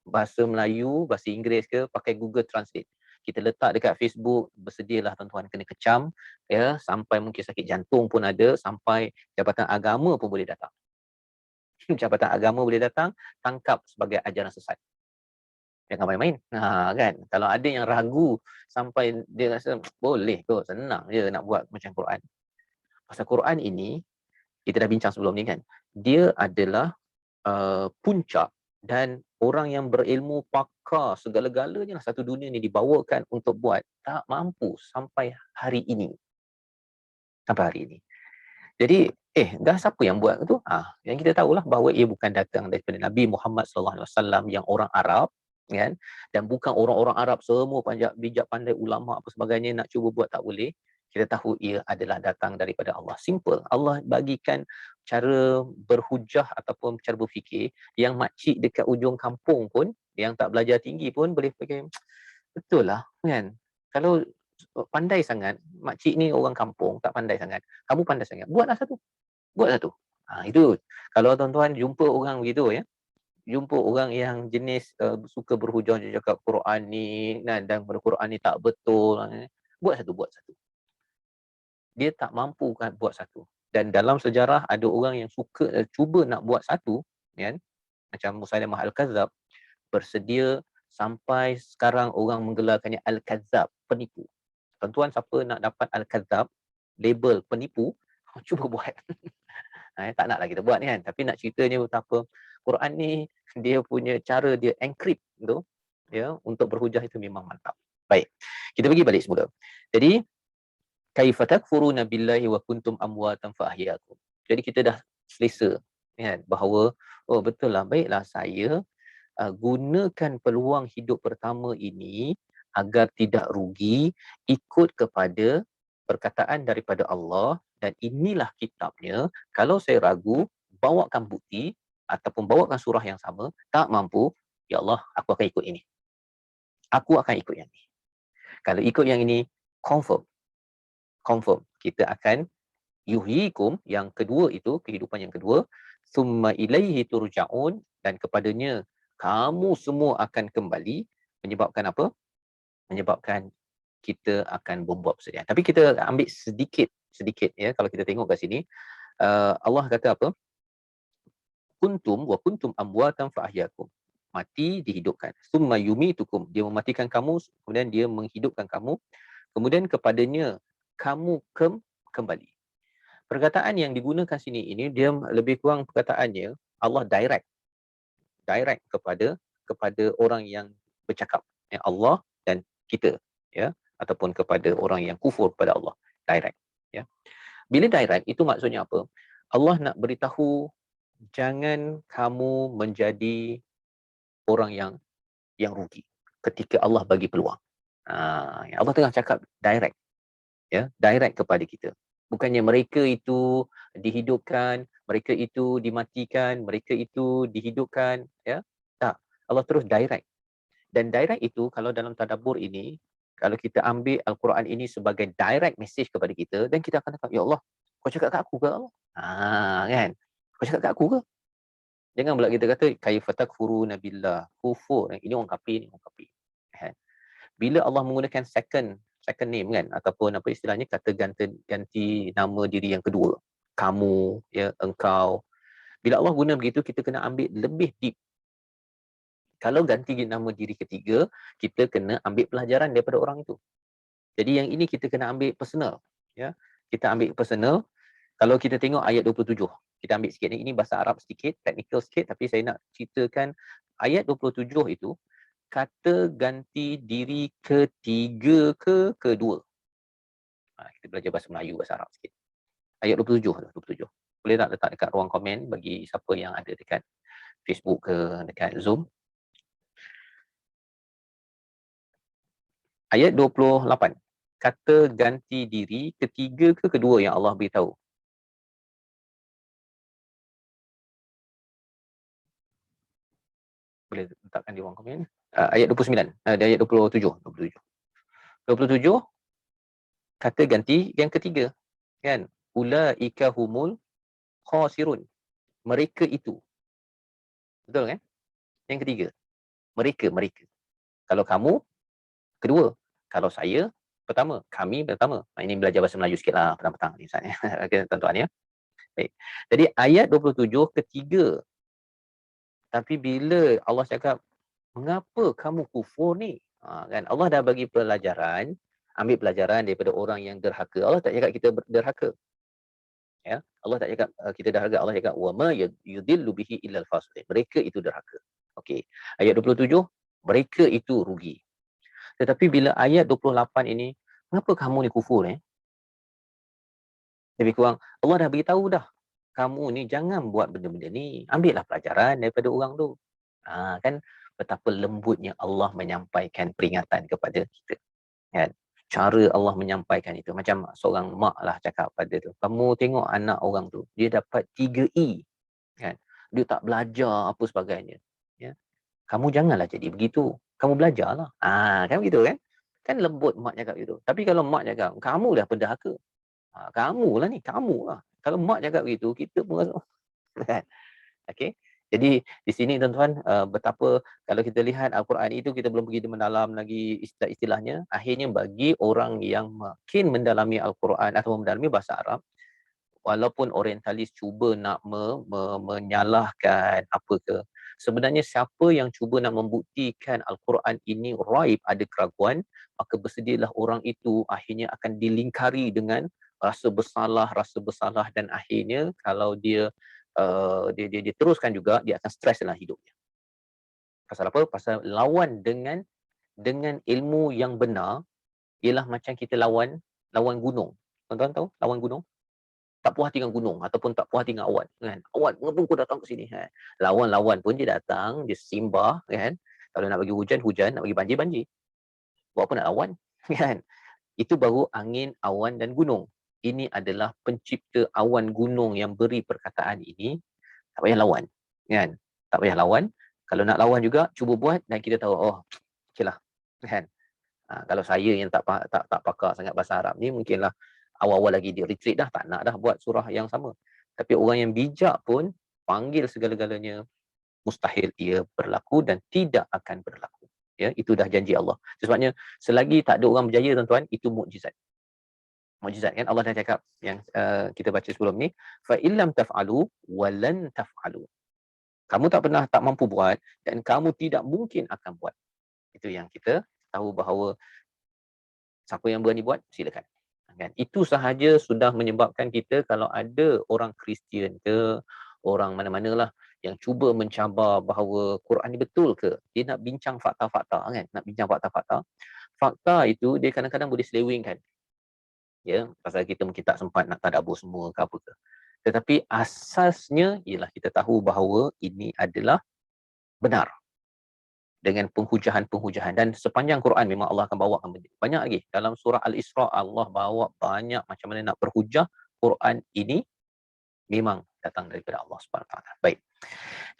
Bahasa Melayu, bahasa Inggeris ke, pakai Google Translate. Kita letak dekat Facebook, bersedialah tuan-tuan kena kecam, ya, sampai mungkin sakit jantung pun ada, sampai Jabatan Agama pun boleh datang. Jabatan Agama boleh datang, tangkap sebagai ajaran sesat. Jangan main-main. Kan? Kalau ada yang ragu sampai dia rasa boleh kot, senang je nak buat macam Quran. Pasal Quran ini, kita dah bincang sebelum ni kan, dia adalah puncak dan orang yang berilmu pakar segala-galanya satu dunia ni dibawakan untuk buat, tak mampu sampai hari ini. Sampai hari ini. Jadi, dah siapa yang buat tu? Yang kita tahulah bahawa ia bukan datang daripada Nabi Muhammad SAW yang orang Arab, kan? Dan bukan orang-orang Arab semua bijak pandai ulama apa sebagainya nak cuba buat, tak boleh. Kita tahu ia adalah datang daripada Allah. Simple. Allah bagikan cara berhujah ataupun cara berfikir yang makcik dekat ujung kampung pun, yang tak belajar tinggi pun boleh fikir, betul lah, kan? Kalau pandai sangat, makcik ni orang kampung, tak pandai sangat, kamu pandai sangat, buatlah satu. Itu. Kalau tuan-tuan jumpa orang begitu, ya, jumpa orang yang jenis suka berhujah, dia cakap Quran ni dan Quran ni tak betul, buat satu. Dia tak mampu kan buat satu. Dan dalam sejarah ada orang yang suka cuba nak buat satu, kan? Macam Musailamah Al-Kadzab, bersedia sampai sekarang orang menggelarkannya Al-Kadzab, penipu. Tuan-tuan siapa nak dapat Al-Kadzab, label penipu, cuba buat. Tak naklah kita buat ni kan, tapi nak ceritanya betapa Quran ni dia punya cara dia encrypt tu, ya, untuk berhujah itu memang mantap. Baik. Kita pergi balik semula. Jadi kaifa takfuruna billahi wa kuntum amwatan fa ahyaakum. Jadi kita dah selesa, kan, bahawa betul lah, baiklah saya gunakan peluang hidup pertama ini agar tidak rugi, ikut kepada perkataan daripada Allah, dan inilah kitabnya. Kalau saya ragu, bawakan bukti ataupun bawakan surah yang sama, tak mampu, ya Allah, aku akan ikut ini. Aku akan ikut yang ini. Kalau ikut yang ini, confirm. Kita akan yuhyikum, yang kedua itu, kehidupan yang kedua, summa ilaihi turja'un, dan kepadanya kamu semua akan kembali. Menyebabkan apa? Menyebabkan kita akan membuat persediaan. Tapi kita ambil sedikit ya, kalau kita tengok kat sini, Allah kata apa? Kuntum amwatan fa ahyaakum. Mati, dihidupkan. Summa yumitukum, dia mematikan kamu, kemudian dia menghidupkan kamu, kemudian kepadanya kamu kembali. Perkataan yang digunakan sini ini, dia lebih kurang perkataannya Allah direct kepada orang yang bercakap, ya, Allah dan kita, ya, ataupun kepada orang yang kufur kepada Allah, direct, ya. Bila direct itu maksudnya apa? Allah nak beritahu jangan kamu menjadi orang yang rugi ketika Allah bagi peluang. Allah tengah cakap direct, ya, direct kepada kita. Bukannya mereka itu dihidupkan, mereka itu dimatikan, mereka itu dihidupkan, ya. Tak, Allah terus direct. Dan direct itu kalau dalam tadabbur ini, kalau kita ambil Al-Quran ini sebagai direct message kepada kita, dan kita akan cakap, ya Allah, kau cakap kat aku ke Allah? Kan? Kau cakap kat aku ke? Jangan pula kita kata kaifa takfuruna billah, kufur. Ini orang kafir, ni orang kafir. Kan? Bila Allah menggunakan second name, kan, ataupun apa istilahnya, kata ganti nama diri yang kedua, kamu, ya, engkau. Bila Allah guna begitu, kita kena ambil lebih deep. Kalau ganti nama diri ketiga, kita kena ambil pelajaran daripada orang itu. Jadi yang ini kita kena ambil personal, ya. Kita ambil personal. Kalau kita tengok ayat 27, kita ambil sikit ni, ini bahasa Arab sedikit, technical sikit, tapi saya nak ceritakan ayat 27 itu, kata ganti diri ketiga ke kedua. Kita belajar bahasa Melayu, bahasa Arab sikit. Ayat 27. boleh tak letak dekat ruang komen bagi siapa yang ada dekat Facebook ke dekat Zoom. Ayat 28. Kata ganti diri ketiga ke kedua yang Allah beritahu? Boleh letakkan di ruang komen. Ayat 29. Ayat 27. 27. Kata ganti yang ketiga. Kan? Ulaika humul khasirun. Mereka itu. Betul kan? Yang ketiga. Mereka. Kalau kamu, kedua. Kalau saya, pertama. Kami pertama. Ini belajar bahasa Melayu sikit lah petang-petang ni Ustaz. Okay, tuan-tuan ya. Baik. Jadi ayat 27 ketiga. Tapi bila Allah cakap, mengapa kamu kufur ni? Kan Allah dah bagi pelajaran, ambil pelajaran daripada orang yang derhaka. Allah tak cakap kita derhaka. Ya, Allah tak cakap kita derhaka. Allah cakap wa ma yudillu bihi illal fasiqin. Mereka itu derhaka. Okey. Ayat 27, mereka itu rugi. Tetapi bila ayat 28 ini, mengapa kamu ni kufur Lebih kurang Allah dah beritahu dah. Kamu ni jangan buat benda-benda ni. Ambillah pelajaran daripada orang tu. Kan betapa lembutnya Allah menyampaikan peringatan kepada kita. Kan? Cara Allah menyampaikan itu. Macam seorang mak lah cakap pada tu. Kamu tengok anak orang tu. Dia dapat 3E. Kan? Dia tak belajar apa sebagainya. Ya? Kamu janganlah jadi begitu. Kamu belajarlah. Kan begitu kan? Kan lembut mak cakap gitu. Tapi kalau mak cakap, kamu dah pendahaka. Kamu lah ni. Kamu lah. Kalau mak cakap begitu, kita pun rasa, kan? Okey. Jadi di sini tuan-tuan, betapa kalau kita lihat Al-Quran itu, kita belum pergi mendalam lagi istilah-istilahnya. Akhirnya bagi orang yang makin mendalami Al-Quran atau mendalami bahasa Arab, walaupun orientalis cuba nak menyalahkan apa ke, sebenarnya siapa yang cuba nak membuktikan Al-Quran ini raib, ada keraguan, maka bersedialah orang itu akhirnya akan dilingkari dengan rasa bersalah dan akhirnya kalau dia dia teruskan juga, dia akan stres dalam hidupnya. Pasal apa? Pasal lawan dengan ilmu yang benar ialah macam kita lawan gunung. Tuan-tuan tahu lawan gunung? Tak puas hati dengan gunung ataupun tak puas hati dengan awan, kan? Awan, mengapa kau datang ke sini? Kan? Lawan pun dia datang, dia simbah, kan? Kalau nak bagi hujan, nak bagi banjir. Buat apa nak lawan? Kan? Itu baru angin, awan dan gunung. Ini adalah pencipta awan gunung yang beri perkataan ini. Tak payah lawan, kan? Tak payah lawan. Kalau nak lawan juga, cuba buat dan kita tahu, oh, okeylah, kan? Kalau saya yang tak pakar sangat bahasa Arab ni, mungkinlah awal-awal lagi dia retreat dah, tak nak dah buat surah yang sama. Tapi orang yang bijak pun panggil segala-galanya, mustahil ia berlaku dan tidak akan berlaku. Ya, itu dah janji Allah. Sebabnya selagi tak ada orang berjaya, tuan-tuan, itu mukjizat. Mukjizat, kan? Allah dah cakap yang kita baca sebelum ni, fa illam taf'alu wa lan taf'alu. Kamu tak mampu buat dan kamu tidak mungkin akan buat. Itu yang kita tahu bahawa siapa yang berani buat, silakan. Kan? Itu sahaja sudah menyebabkan kita, kalau ada orang Kristian ke, orang mana-manalah yang cuba mencabar bahawa Quran ni betul ke, dia nak bincang fakta-fakta, kan? Nak bincang fakta-fakta. Fakta itu dia kadang-kadang boleh selewengkan. Ya, pasal kita mungkin tak sempat nak tadabbur semua ke apa ke. Tetapi asasnya ialah kita tahu bahawa ini adalah benar. Dengan penghujahan-penghujahan. Dan sepanjang Quran memang Allah akan bawakan banyak lagi. Dalam surah Al-Isra, Allah bawa banyak macam mana nak berhujah. Quran ini memang datang daripada Allah SWT. Baik.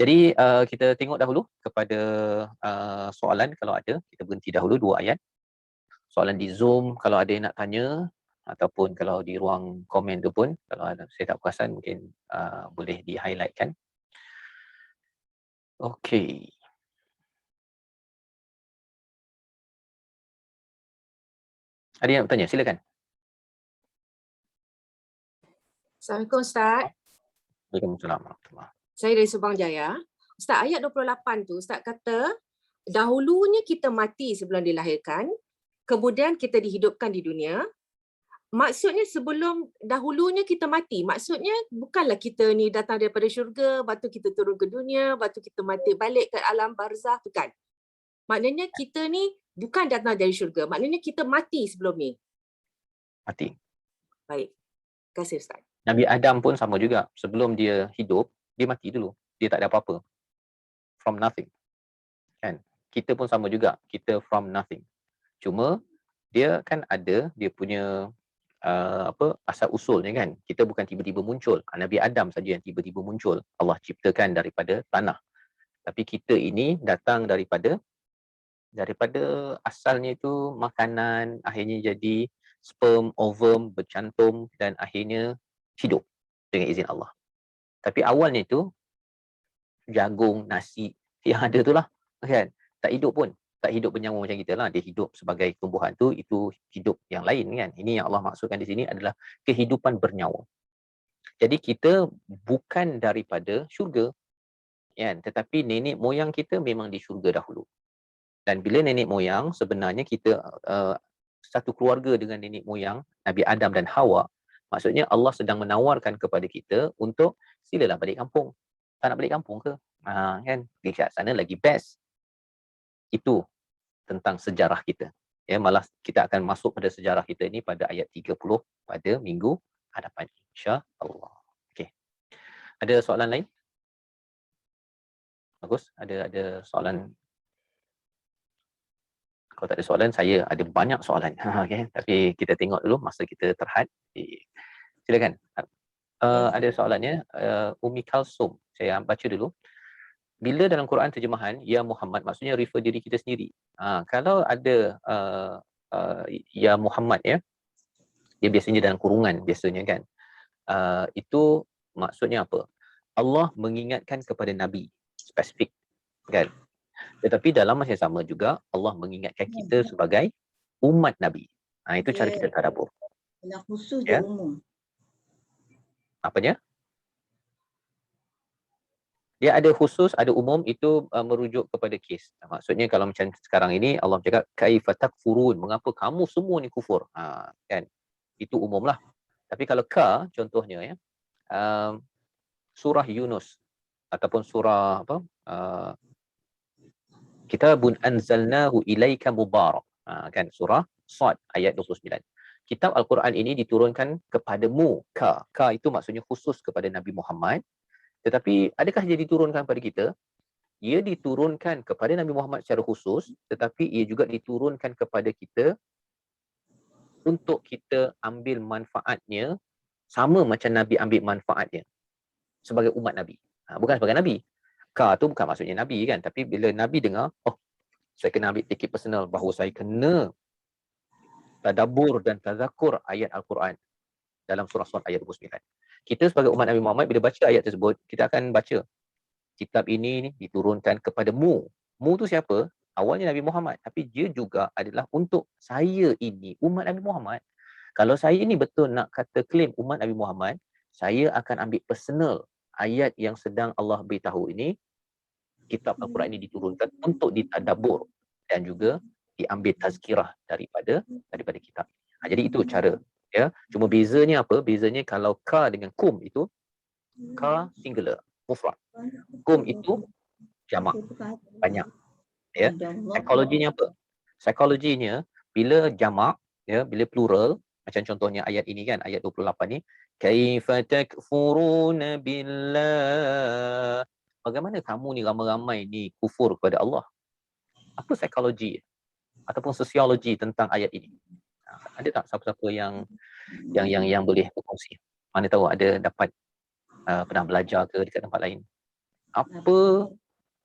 Jadi kita tengok dahulu kepada soalan kalau ada. Kita berhenti dahulu 2 ayat. Soalan di Zoom kalau ada yang nak tanya, ataupun kalau di ruang komen tu pun, kalau ada, saya tak perasan, mungkin boleh di-highlightkan. Okey. Ada yang nak bertanya? Silakan. Assalamualaikum Ustaz. Waalaikumsalam warahmatullahi. Saya dari Subang Jaya. Ustaz, ayat 28 tu Ustaz kata dahulunya kita mati sebelum dilahirkan, kemudian kita dihidupkan di dunia. Maksudnya sebelum dahulunya kita mati, maksudnya bukanlah kita ni datang daripada syurga, lepas tu kita turun ke dunia, lepas tu kita mati balik ke alam barzah, bukan. Maknanya kita ni bukan datang dari syurga, maknanya kita mati sebelum ni. Mati. Baik. Terima kasih Ustaz. Nabi Adam pun sama juga. Sebelum dia hidup, dia mati dulu. Dia tak ada apa-apa. From nothing. Kan? Kita pun sama juga. Kita from nothing. Cuma dia kan ada dia punya asal usulnya kan. Kita bukan tiba-tiba muncul. Nabi Adam saja yang tiba-tiba muncul. Allah ciptakan daripada tanah. Tapi kita ini datang daripada asalnya itu makanan, akhirnya jadi sperm, ovum, bercantum dan akhirnya hidup dengan izin Allah. Tapi awalnya itu jagung, nasi yang ada tu lah kan. Tak hidup pun. Tak hidup bernyawa macam kita lah. Dia hidup sebagai tumbuhan tu, itu hidup yang lain kan. Ini yang Allah maksudkan di sini adalah kehidupan bernyawa. Jadi kita bukan daripada syurga kan, tetapi nenek moyang kita memang di syurga dahulu. Dan bila nenek moyang, sebenarnya kita satu keluarga dengan nenek moyang Nabi Adam dan Hawa. Maksudnya Allah sedang menawarkan kepada kita untuk silalah balik kampung. Tak nak balik kampung ke? Kan? Pergi kat sana lagi best. Itu tentang sejarah kita. Ya, malah kita akan masuk pada sejarah kita ini pada ayat 30 pada minggu hadapan, insya-Allah. Okey. Ada soalan lain? Bagus, ada soalan. Kalau tak ada soalan, saya ada banyak soalan. Okay. Tapi kita tengok dulu masa kita terhad. Silakan. Ada soalannya, Umi Kalsum. Saya baca dulu. Bila dalam Quran terjemahan, Ya Muhammad, maksudnya refer diri kita sendiri. Kalau ada Ya Muhammad, ya, dia biasanya dalam kurungan biasanya kan. Itu maksudnya apa? Allah mengingatkan kepada Nabi spesifik kan. Tetapi dalam masa yang sama juga Allah mengingatkan kita sebagai umat Nabi. Itu cara kita tadabbur. Yang khusus Ya. dan umum. Apanya? Dia ada khusus, ada umum, itu merujuk kepada kes. Maksudnya kalau macam sekarang ini Allah cakap kaifa takfurun, mengapa kamu semua ni kufur? Kan. Itu umum lah. Tapi kalau ka contohnya ya, surah Yunus ataupun surah apa? Kitabun anzalnahu ilaika mubarak. Kan surah Sad ayat 29. Kitab Al-Quran ini diturunkan kepadamu. Ka itu maksudnya khusus kepada Nabi Muhammad. Tetapi adakah dia diturunkan kepada kita? Ia diturunkan kepada Nabi Muhammad secara khusus, tetapi ia juga diturunkan kepada kita untuk kita ambil manfaatnya sama macam Nabi ambil manfaatnya sebagai umat Nabi. Bukan sebagai Nabi. Ka tu bukan maksudnya Nabi kan, tapi bila Nabi dengar, saya kena ambil take it personal bahawa saya kena tadabbur dan tazakur ayat Al-Quran dalam surah Sad ayat 29. Kita sebagai umat Nabi Muhammad bila baca ayat tersebut, kita akan baca kitab ini diturunkan kepadamu. Mu tu siapa? Awalnya Nabi Muhammad, tapi dia juga adalah untuk saya ini umat Nabi Muhammad. Kalau saya ini betul nak kata claim umat Nabi Muhammad, saya akan ambil personal ayat yang sedang Allah beritahu ini. Kitab Al-Quran ini diturunkan untuk ditadabbur dan juga diambil tazkirah daripada kitab. Jadi itu cara, ya. Cuma bezanya apa? Bezanya kalau ka dengan kum itu ka singular, mufrad. Kum itu jamak, banyak. Ya. Psikologinya apa? Psikologinya bila jamak, ya, bila plural, macam contohnya ayat ini kan, ayat 28 ni, kaifa takfuruna billah. Bagaimana kamu ni ramai-ramai ni kufur kepada Allah? Apa psikologi ataupun sosiologi tentang ayat ini? Ada tak siapa-siapa yang boleh berkongsi? Mana tahu ada dapat pernah belajar ke dekat tempat lain. Apa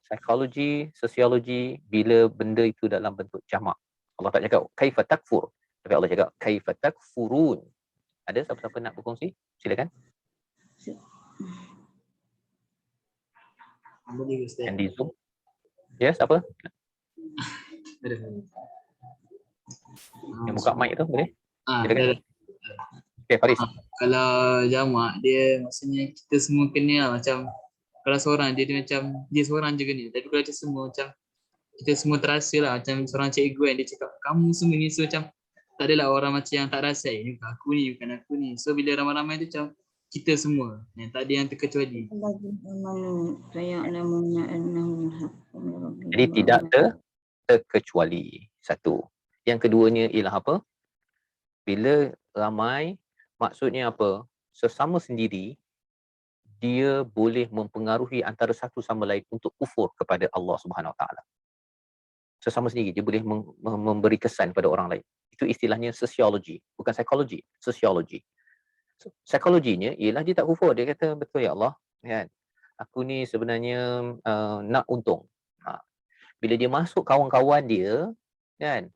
psikologi, sosiologi bila benda itu dalam bentuk jamak? Allah tak cakap kaifa takfur, tapi Allah cakap kaifa takfurun. Ada siapa-siapa nak berkongsi? Silakan. Boleh Ustaz. And di Zoom. Ya, siapa? Ada. Yang buka mic tu boleh? Ada. Okay, Faris. Kalau jamak dia maksudnya kita semua kenal macam kalau seorang dia macam dia seorang je kenal. Tapi kalau kita semua macam kita semua terasa lah macam seorang cikgu kan dia cakap kamu semua ni, so macam tak adalah orang macam yang tak rasa ni aku ni bukan aku ni. So bila ramai-ramai tu macam kita semua yang tak ada yang terkecuali. Jadi tidak terkecuali. Satu. Yang keduanya ialah apa? Bila ramai, maksudnya apa? sesama sendiri, dia boleh mempengaruhi antara satu sama lain untuk kufur kepada Allah Subhanahu Wa Taala. Sesama sendiri dia boleh memberi kesan pada orang lain. Itu istilahnya sosiologi, bukan psikologi, sosiologi. Psikologinya ialah dia tak kufur, dia kata betul ya Allah, kan. Aku ni sebenarnya nak untung. Bila dia masuk kawan-kawan dia, kan,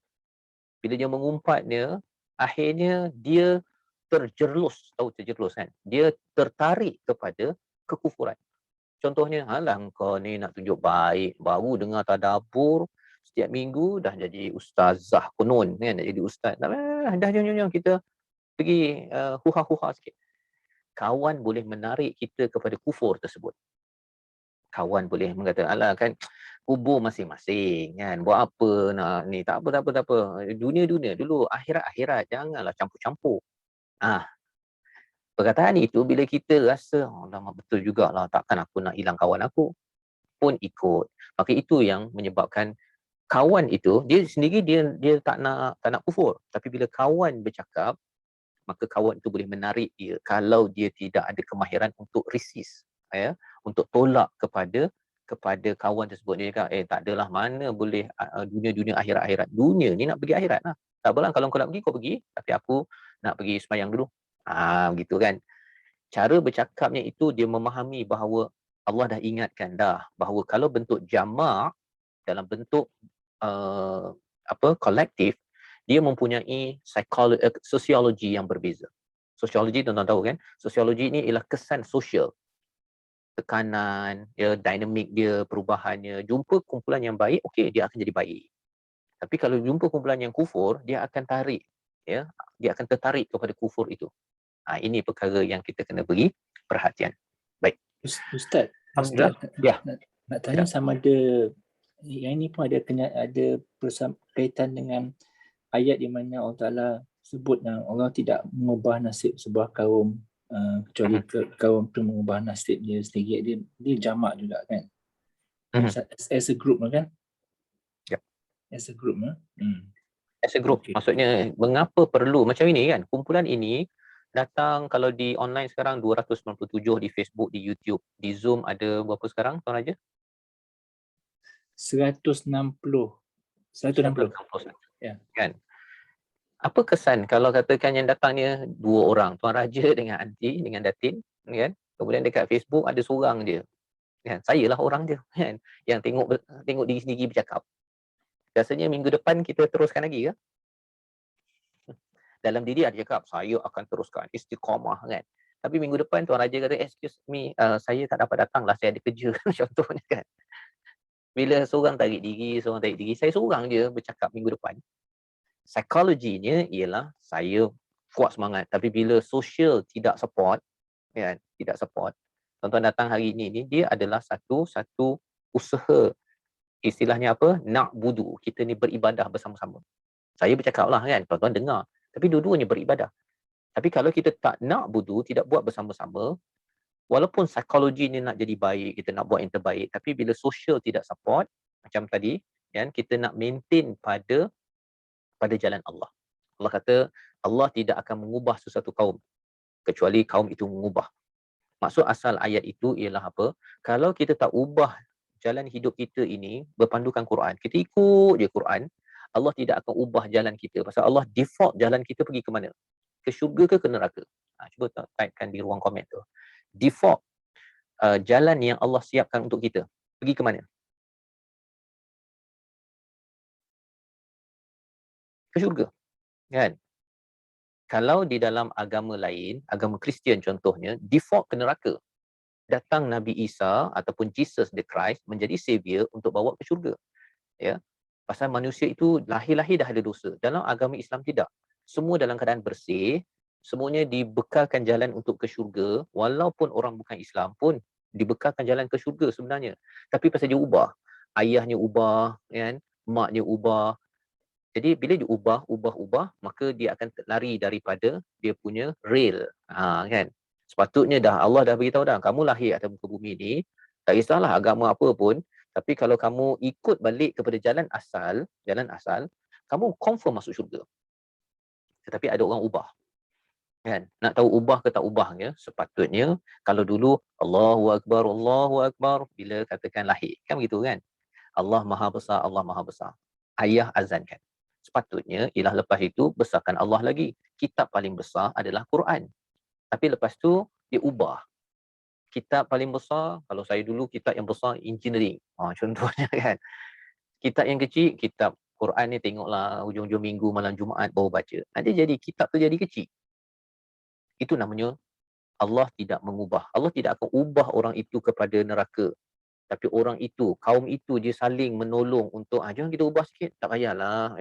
bila dia mengumpatnya, akhirnya dia terjerlus, tahu terjerlus kan? Dia tertarik kepada kekufuran. Contohnya, alah kau ni nak tunjuk baik, baru dengar tadabbur, setiap minggu dah jadi ustazah konon kan, dah jadi ustaz. Dah jom kita pergi huha-huha sikit. Kawan boleh menarik kita kepada kufur tersebut. Kawan boleh mengata, alah kan kubur masing-masing kan, buat apa nak ni, tak apa. Dunia dulu, akhirat janganlah campur-campur. Perkataan itu bila kita rasa, lama betul jugalah, takkan aku nak hilang kawan aku, pun ikut. Maka itu yang menyebabkan kawan itu, dia sendiri dia tak nak kufur. Tapi bila kawan bercakap, maka kawan itu boleh menarik dia kalau dia tidak ada kemahiran untuk resist, ya, untuk tolak kepada kawan tersebut. Dia kata, tak adalah, mana boleh dunia akhirat. Dunia ni nak pergi akhirat lah. Tak apalah, kalau kau nak pergi, kau pergi. Tapi aku nak pergi sembahyang dulu. Begitu kan. Cara bercakapnya itu dia memahami bahawa Allah dah ingatkan dah bahawa kalau bentuk jamak dalam bentuk kolektif, dia mempunyai sosiologi yang berbeza. Sosiologi tuan-tuan tahu kan? Sosiologi ini ialah kesan sosial. Tekanan, ya, dinamik dia, perubahannya. Jumpa kumpulan yang baik, okey, dia akan jadi baik. Tapi kalau jumpa kumpulan yang kufur, dia akan tarik, ya, dia akan tertarik kepada kufur itu. Ini perkara yang kita kena beri perhatian. Baik. Ustaz, ya. nak tanya sama ada yang ini pun ada kaitan dengan ayat di mana Allah Ta'ala sebut Allah tidak mengubah nasib sebuah kaum kecuali kaum itu mengubah nasib dia sendiri. Dia jamak juga kan. As a group kan? Ya. As a group. As a group. Okay. Maksudnya mengapa perlu macam ini kan? Kumpulan ini datang kalau di online sekarang 297, di Facebook, di YouTube, di Zoom ada berapa sekarang Tuan Raja? 160. Ya. Kan? Apa kesan kalau katakan yang datangnya 2 orang, Tuan Raja dengan Aunty, dengan Datin, kan? Kemudian dekat Facebook ada seorang je. Kan? Saya lah orang je, kan? Yang tengok diri sendiri bercakap. Rasanya minggu depan kita teruskan lagi ke? Dalam diri ada cakap, saya akan teruskan istiqamah kan. Tapi minggu depan Tuan Raja kata, excuse me, saya tak dapat datang lah, saya ada kerja. Contohnya kan. Bila seorang tarik diri, saya seorang je bercakap minggu depan. Psikologinya ialah saya kuat semangat. Tapi bila sosial tidak support, kan, tidak support. Tuan-tuan datang hari ini, dia adalah satu usaha. Istilahnya apa? Nak budu. Kita ni beribadah bersama-sama. Saya bercakap lah kan, tuan-tuan dengar. Tapi dua-duanya beribadah. Tapi kalau kita tak nak budu, tidak buat bersama-sama, walaupun psikologi ni nak jadi baik, kita nak buat yang terbaik, tapi bila sosial tidak support, macam tadi, kan, kita nak maintain pada jalan Allah. Allah kata, Allah tidak akan mengubah sesuatu kaum, kecuali kaum itu mengubah. Maksud asal ayat itu ialah apa? Kalau kita tak ubah jalan hidup kita ini berpandukan Quran, kita ikut je Quran, Allah tidak akan ubah jalan kita. Pasal Allah default jalan kita pergi ke mana? Ke syurga ke neraka? Cuba typekan di ruang komen tu. Default jalan yang Allah siapkan untuk kita pergi ke mana? Ke syurga. Kan? Kalau di dalam agama lain, agama Kristian contohnya, default ke neraka. Datang Nabi Isa ataupun Jesus the Christ menjadi savior untuk bawa ke syurga. Ya. Pasal manusia itu lahir-lahir dah ada dosa. Dalam agama Islam tidak. Semua dalam keadaan bersih, semuanya dibekalkan jalan untuk ke syurga, walaupun orang bukan Islam pun dibekalkan jalan ke syurga sebenarnya. Tapi pasal dia ubah, ayahnya ubah, kan, maknya ubah. Jadi bila dia ubah, maka dia akan lari daripada dia punya rail. Kan? Sepatutnya Allah dah beritahu dah, kamu lahir atas muka bumi ni, tak kisahlah agama apa pun, tapi kalau kamu ikut balik kepada jalan asal, kamu confirm masuk syurga. Tetapi ada orang ubah. Kan? Nak tahu ubah ke tak ubahnya, sepatutnya kalau dulu Allahu Akbar bila katakan lahir. Kan begitu kan? Allah Maha Besar, Allah Maha Besar. Ayah azankan. Sepatutnya ialah lepas itu besarkan Allah lagi. Kitab paling besar adalah Quran. Tapi lepas tu dia ubah. Kitab paling besar, kalau saya dulu kitab yang besar engineering. Contohnya kan. Kitab yang kecil, kitab Quran ni tengoklah hujung-hujung minggu, malam Jumaat baru baca. Nanti jadi kitab tu jadi kecil. Itu namanya Allah tidak mengubah. Allah tidak akan ubah orang itu kepada neraka. Tapi orang itu, kaum itu dia saling menolong untuk, jangan kita ubah sikit. Tak payahlah.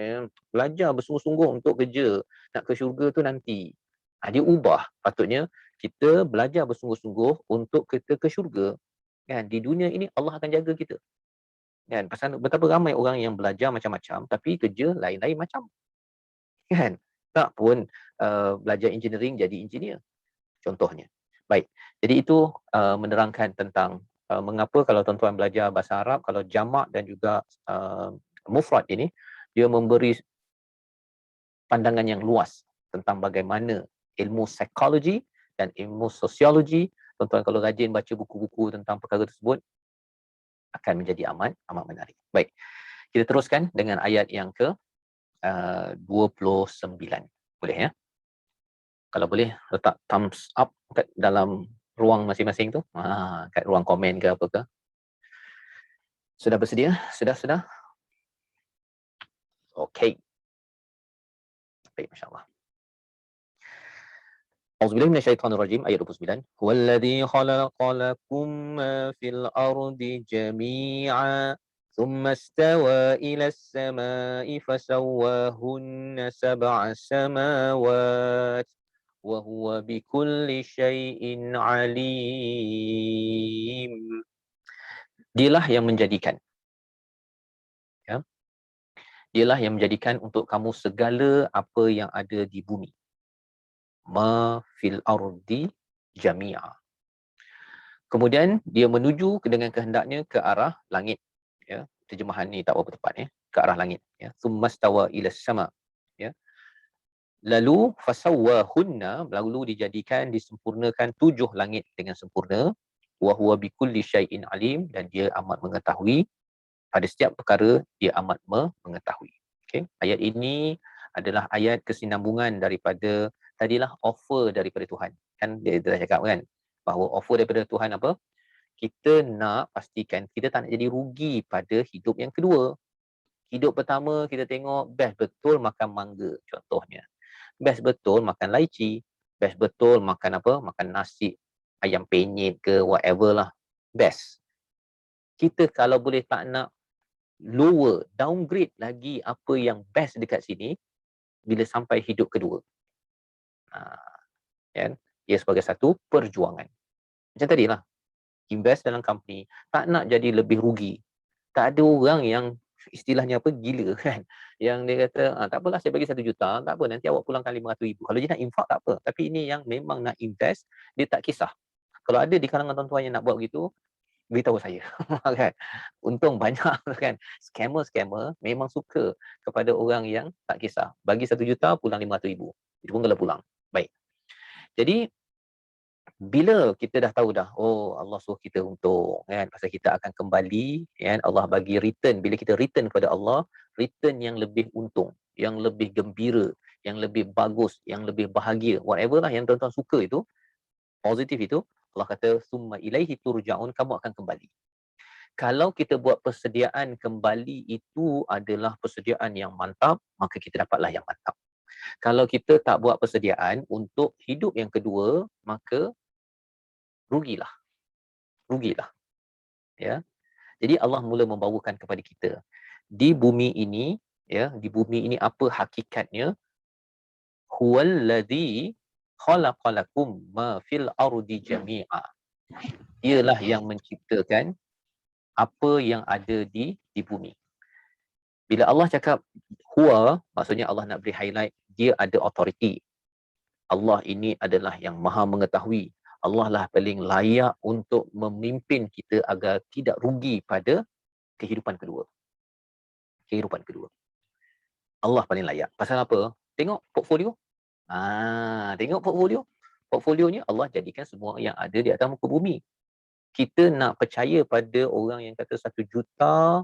Belajar bersungguh-sungguh untuk kerja. Nak ke syurga tu nanti. Dia ubah. Patutnya kita belajar bersungguh-sungguh untuk kita ke syurga. Kan? Di dunia ini Allah akan jaga kita. Kan? Pasal betapa ramai orang yang belajar macam-macam tapi kerja lain-lain macam. Kan? Tak pun belajar engineering jadi engineer. Contohnya. Baik. Jadi itu menerangkan tentang mengapa kalau tuan-tuan belajar bahasa Arab, kalau jamak dan juga mufrad ini, dia memberi pandangan yang luas tentang bagaimana ilmu psikologi dan ilmu sosiologi. Tuan-tuan kalau rajin baca buku-buku tentang perkara tersebut, akan menjadi amat menarik. Baik. Kita teruskan dengan ayat yang ke 29. Boleh ya? Kalau boleh letak thumbs up kat dalam ruang masing-masing tu. Kat ruang komen ke apa ke. Sudah bersedia? Sudah? Okey. Baik, masya-Allah. Auzubillahi minasyaitonir rajim, ayat 29. Huwallazi khalaqa lakum ma fil ardi jami'a thumma istawa ila as-sama'i fasawwahunna sab'a samawat wa huwa bikulli syai'in alim. Dialah yang menjadikan, ya. Dialah yang menjadikan untuk kamu segala apa yang ada di bumi. Ma fil ardi jami'a. Kemudian dia menuju dengan kehendaknya ke arah langit, ya. Terjemahan ni tak berapa tepat, ya. Ke arah langit, ya. Tsummastawa ila sama, ya. Lalu fasawwahunna, lalu dijadikan, disempurnakan 7 langit dengan sempurna. Wa huwa bikulli syai'in alim, dan dia amat mengetahui pada setiap perkara, dia amat mengetahui. Okey, ayat ini adalah ayat kesinambungan daripada tadilah offer daripada Tuhan. Kan dia dah cakap kan bahawa offer daripada Tuhan apa? Kita nak pastikan kita tak nak jadi rugi pada hidup yang kedua. Hidup pertama kita tengok best betul makan mangga contohnya. Best betul makan lychee, best betul makan apa? Makan nasi ayam penyet ke whatever lah. Best. Kita kalau boleh tak nak lower, downgrade lagi apa yang best dekat sini bila sampai hidup kedua. Kan? Ia sebagai satu perjuangan. Macam tadilah, invest dalam company, tak nak jadi lebih rugi. Tak ada orang yang istilahnya apa, gila kan, yang dia kata tak apalah saya bagi 1 juta, tak apa nanti awak pulangkan 500,000. Kalau dia nak infak tak apa, tapi ini yang memang nak invest, dia tak kisah. Kalau ada di kalangan tuan-tuan yang nak buat begitu, beritahu saya. Kan? Untung banyak kan, scammer memang suka kepada orang yang tak kisah, bagi 1 juta pulang 500,000, itu pun kalau pulang. Baik, jadi bila kita dah tahu dah, oh Allah suruh kita untung, kan, pasal kita akan kembali, kan, Allah bagi return. Bila kita return kepada Allah, return yang lebih untung, yang lebih gembira, yang lebih bagus, yang lebih bahagia, whatever lah yang tuan-tuan suka itu, positif itu, Allah kata summa ilaihi turja'un, kamu akan kembali. Kalau kita buat persediaan kembali itu adalah persediaan yang mantap, maka kita dapatlah yang mantap. Kalau kita tak buat persediaan untuk hidup yang kedua, maka rugilah. Ya. Jadi Allah mula membawakan kepada kita di bumi ini, ya, di bumi ini apa hakikatnya? Huwallazi khalaqalakum ma fil ardi jami'a. Dialah yang menciptakan apa yang ada di bumi. Bila Allah cakap huwa, maksudnya Allah nak beri highlight dia ada authority. Allah ini adalah yang maha mengetahui. Allah lah paling layak untuk memimpin kita agar tidak rugi pada kehidupan kedua. Allah paling layak. Pasal apa? Tengok portfolio. Tengok portfolio. Portfolionya Allah jadikan semua yang ada di atas muka bumi. Kita nak percaya pada orang yang kata 1 juta,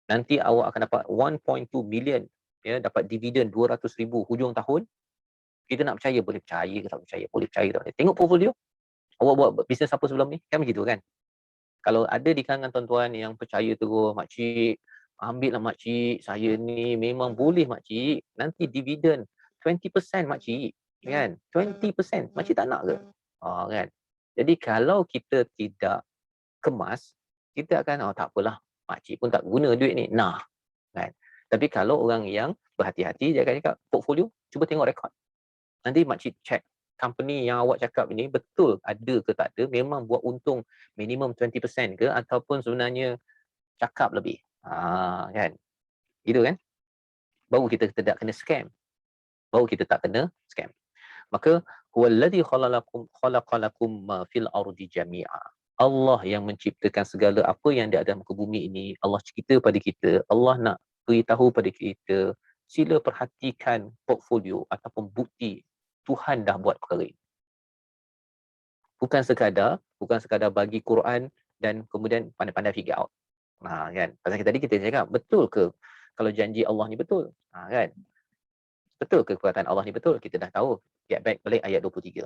nanti awak akan dapat 1.2 million, ya, dapat dividen 200,000 hujung tahun. Kita nak percaya, boleh percaya ke tak percaya, boleh percaya tak boleh. Tengok portfolio. Awak buat bisnes apa sebelum ni? Kan begitu kan? Kalau ada di kalangan tuan-tuan yang percaya terus, makcik, ambil lah makcik, saya ni memang boleh makcik, nanti dividen 20% makcik, kan? 20%, makcik tak nak ke? Kan? Jadi kalau kita tidak kemas, kita akan, tak apalah, makcik pun tak guna duit ni, nah, kan? Tapi kalau orang yang berhati-hati, dia akan cakap, portfolio, cuba tengok rekod. Nanti makcik check company yang awak cakap ini betul ada ke tak ada, memang buat untung minimum 20% ke, ataupun sebenarnya cakap lebih. Kan? Gitu kan? Baru kita tidak kena scam. Baru kita tak kena scam. Maka huwallazi khalaqalakum ma fil ardi jami'a. Allah yang menciptakan segala apa yang ada muka bumi ini. Allah cerita pada kita, Allah nak beritahu pada kita, sila perhatikan portfolio ataupun bukti Tuhan dah buat perkara ini. Bukan sekadar bagi Quran dan kemudian pandai-pandai figure out. Kan? Pasal tadi kita cakap, betul ke kalau janji Allah ni betul? Kan? Betul ke perkataan Allah ni betul? Kita dah tahu. Get back balik ayat 23.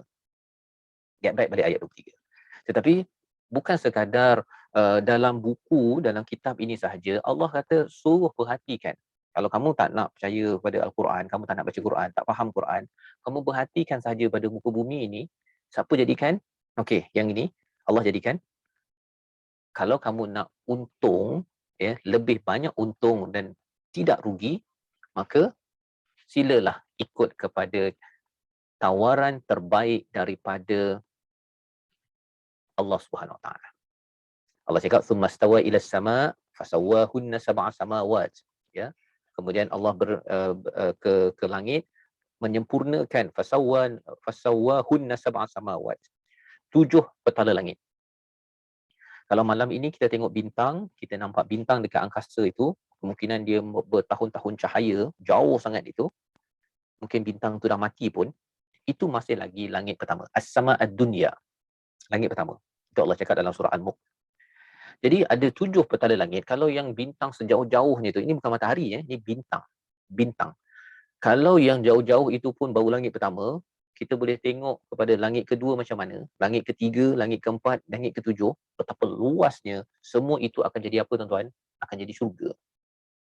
Get back balik ayat 23. Tetapi bukan sekadar dalam buku, dalam kitab ini sahaja, Allah kata suruh perhatikan. Kalau kamu tak nak percaya pada Al-Quran, kamu tak nak baca Quran, tak faham Quran, kamu perhatikan sahaja pada muka bumi ini, siapa jadikan? Okey, yang ini Allah jadikan. Kalau kamu nak untung, ya, lebih banyak untung dan tidak rugi, maka silalah ikut kepada tawaran terbaik daripada Allah Subhanahu Wa Taala. Allah cakap summastawa ila sama fasawwahunna sab'a samawat, ya. Kemudian Allah ke langit, menyempurnakan fasawwahunna sab'a samawat, 7 petala langit. Kalau malam ini kita tengok bintang, kita nampak bintang dekat angkasa itu, kemungkinan dia bertahun-tahun cahaya, jauh sangat itu, mungkin bintang tu dah mati pun, itu masih lagi langit pertama. As-sama ad-dunya, langit pertama. Itu Allah cakap dalam surah Al-Mulk. Jadi ada 7 petala langit. Kalau yang bintang sejauh-jauhnya tu, ini bukan matahari, ini bintang. Kalau yang jauh-jauh itu pun baru langit pertama, kita boleh tengok kepada langit kedua macam mana, langit ketiga, langit keempat, langit ketujuh, betapa luasnya. Semua itu akan jadi apa tuan-tuan? Akan jadi syurga.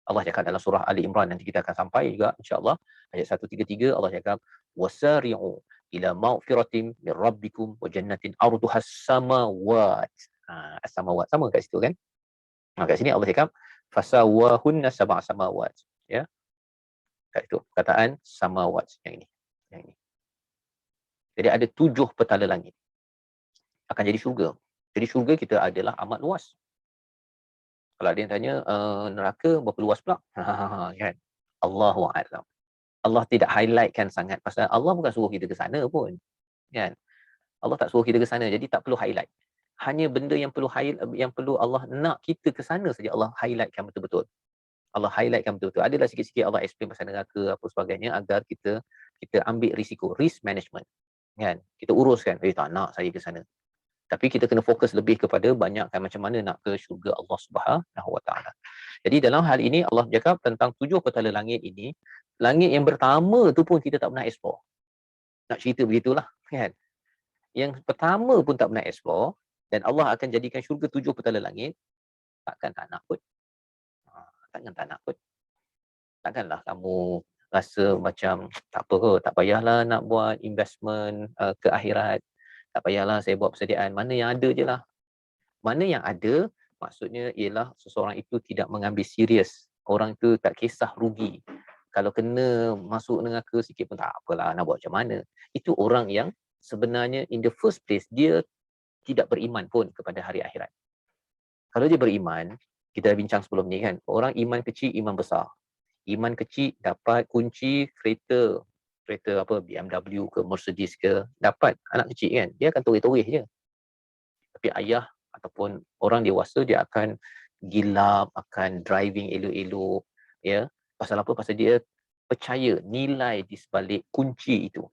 Allah cakap dalam surah Ali Imran, nanti kita akan sampai juga insya-Allah, ayat 133, Allah cakap wasari'u ila maghfiratin min rabbikum wa jannatin arduhas samawat. As-samawat sama kat situ kan? Kat sini Allah cakap fasawwahunna sab'a samawat, ya. Kat itu perkataan samawat yang ini. Jadi ada 7 petala langit akan jadi syurga. Jadi syurga kita adalah amat luas. Kalau ada yang tanya neraka berapa luas pula? Kan? Allahu a'lam. Allah tidak highlightkan sangat pasal Allah bukan suruh kita ke sana pun. Kan? Allah tak suruh kita ke sana, jadi tak perlu highlight. Hanya benda yang perlu Allah nak kita ke sana saja Allah highlightkan betul-betul. Allah highlightkan betul-betul. Adalah sikit-sikit Allah explain pasal neraka apa sebagainya agar kita ambil risiko, risk management. Kan? Kita uruskan, tak nak saya ke sana. Tapi kita kena fokus lebih kepada banyakkan macam mana nak ke syurga Allah Subhanahu Wa Taala. Jadi dalam hal ini Allah cakap tentang 7 petala langit ini, langit yang pertama tu pun kita tak pernah explore. Nak cerita begitulah, kan? Yang pertama pun tak pernah explore, dan Allah akan jadikan syurga 7 petala langit, takkan tak nak kot. Takkan tak nak kot. Takkanlah kamu rasa macam tak apa kot, tak payahlah nak buat investment ke akhirat. Tak payahlah saya buat persediaan. Mana yang ada je lah. Mana yang ada, maksudnya ialah seseorang itu tidak mengambil serius. Orang itu tak kisah rugi. Kalau kena masuk neraka sikit pun tak apalah, nak buat macam mana. Itu orang yang sebenarnya in the first place, dia tidak beriman pun kepada hari akhirat. Kalau dia beriman, kita dah bincang sebelum ni kan, orang iman kecil, iman besar. Iman kecil dapat kunci kereta apa, BMW ke Mercedes ke, dapat anak kecil kan, dia akan toreh-toreh je. Tapi ayah ataupun orang dewasa, dia akan gilap, akan driving elok-elok, ya. Pasal apa? Pasal dia percaya nilai di sebalik kunci itu.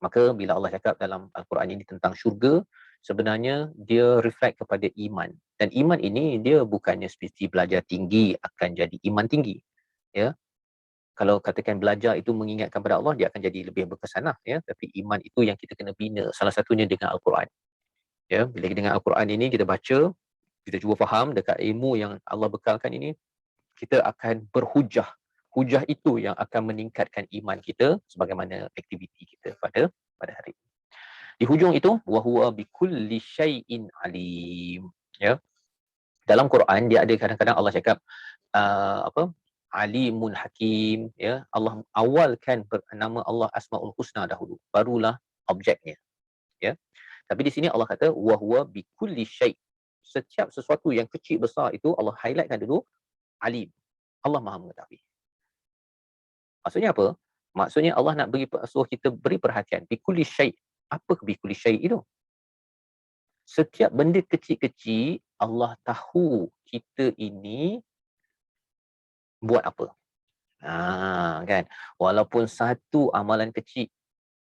Maka bila Allah cakap dalam Al-Quran ini tentang syurga, sebenarnya dia reflect kepada iman. Dan iman ini dia bukannya seperti belajar tinggi akan jadi iman tinggi. Ya. Kalau katakan belajar itu mengingatkan pada Allah, dia akan jadi lebih berkesan lah, ya. Tapi iman itu yang kita kena bina, salah satunya dengan Al-Quran. Ya, bila dengan Al-Quran ini kita baca, kita cuba faham dekat ilmu yang Allah bekalkan ini, kita akan berhujah. Hujah itu yang akan meningkatkan iman kita sebagaimana aktiviti kita pada hari ini. Di hujung itu, wa huwa bikulli syai'in alim. Ya. Dalam Quran dia ada kadang-kadang Allah cakap Alimun Hakim, ya. Allah awalkan nama Allah Asmaul Husna dahulu, barulah objeknya, ya. Tapi di sini Allah kata wa huwa bikulli syai'. Setiap sesuatu yang kecil besar itu Allah highlightkan dulu alim. Allah Maha mengetahui. Maksudnya apa? Maksudnya Allah nak suruh kita beri perhatian. Bikulli syai'. Apa bikulli syai' itu? Setiap benda kecil-kecil Allah tahu kita ini buat apa. Kan? Walaupun satu amalan kecil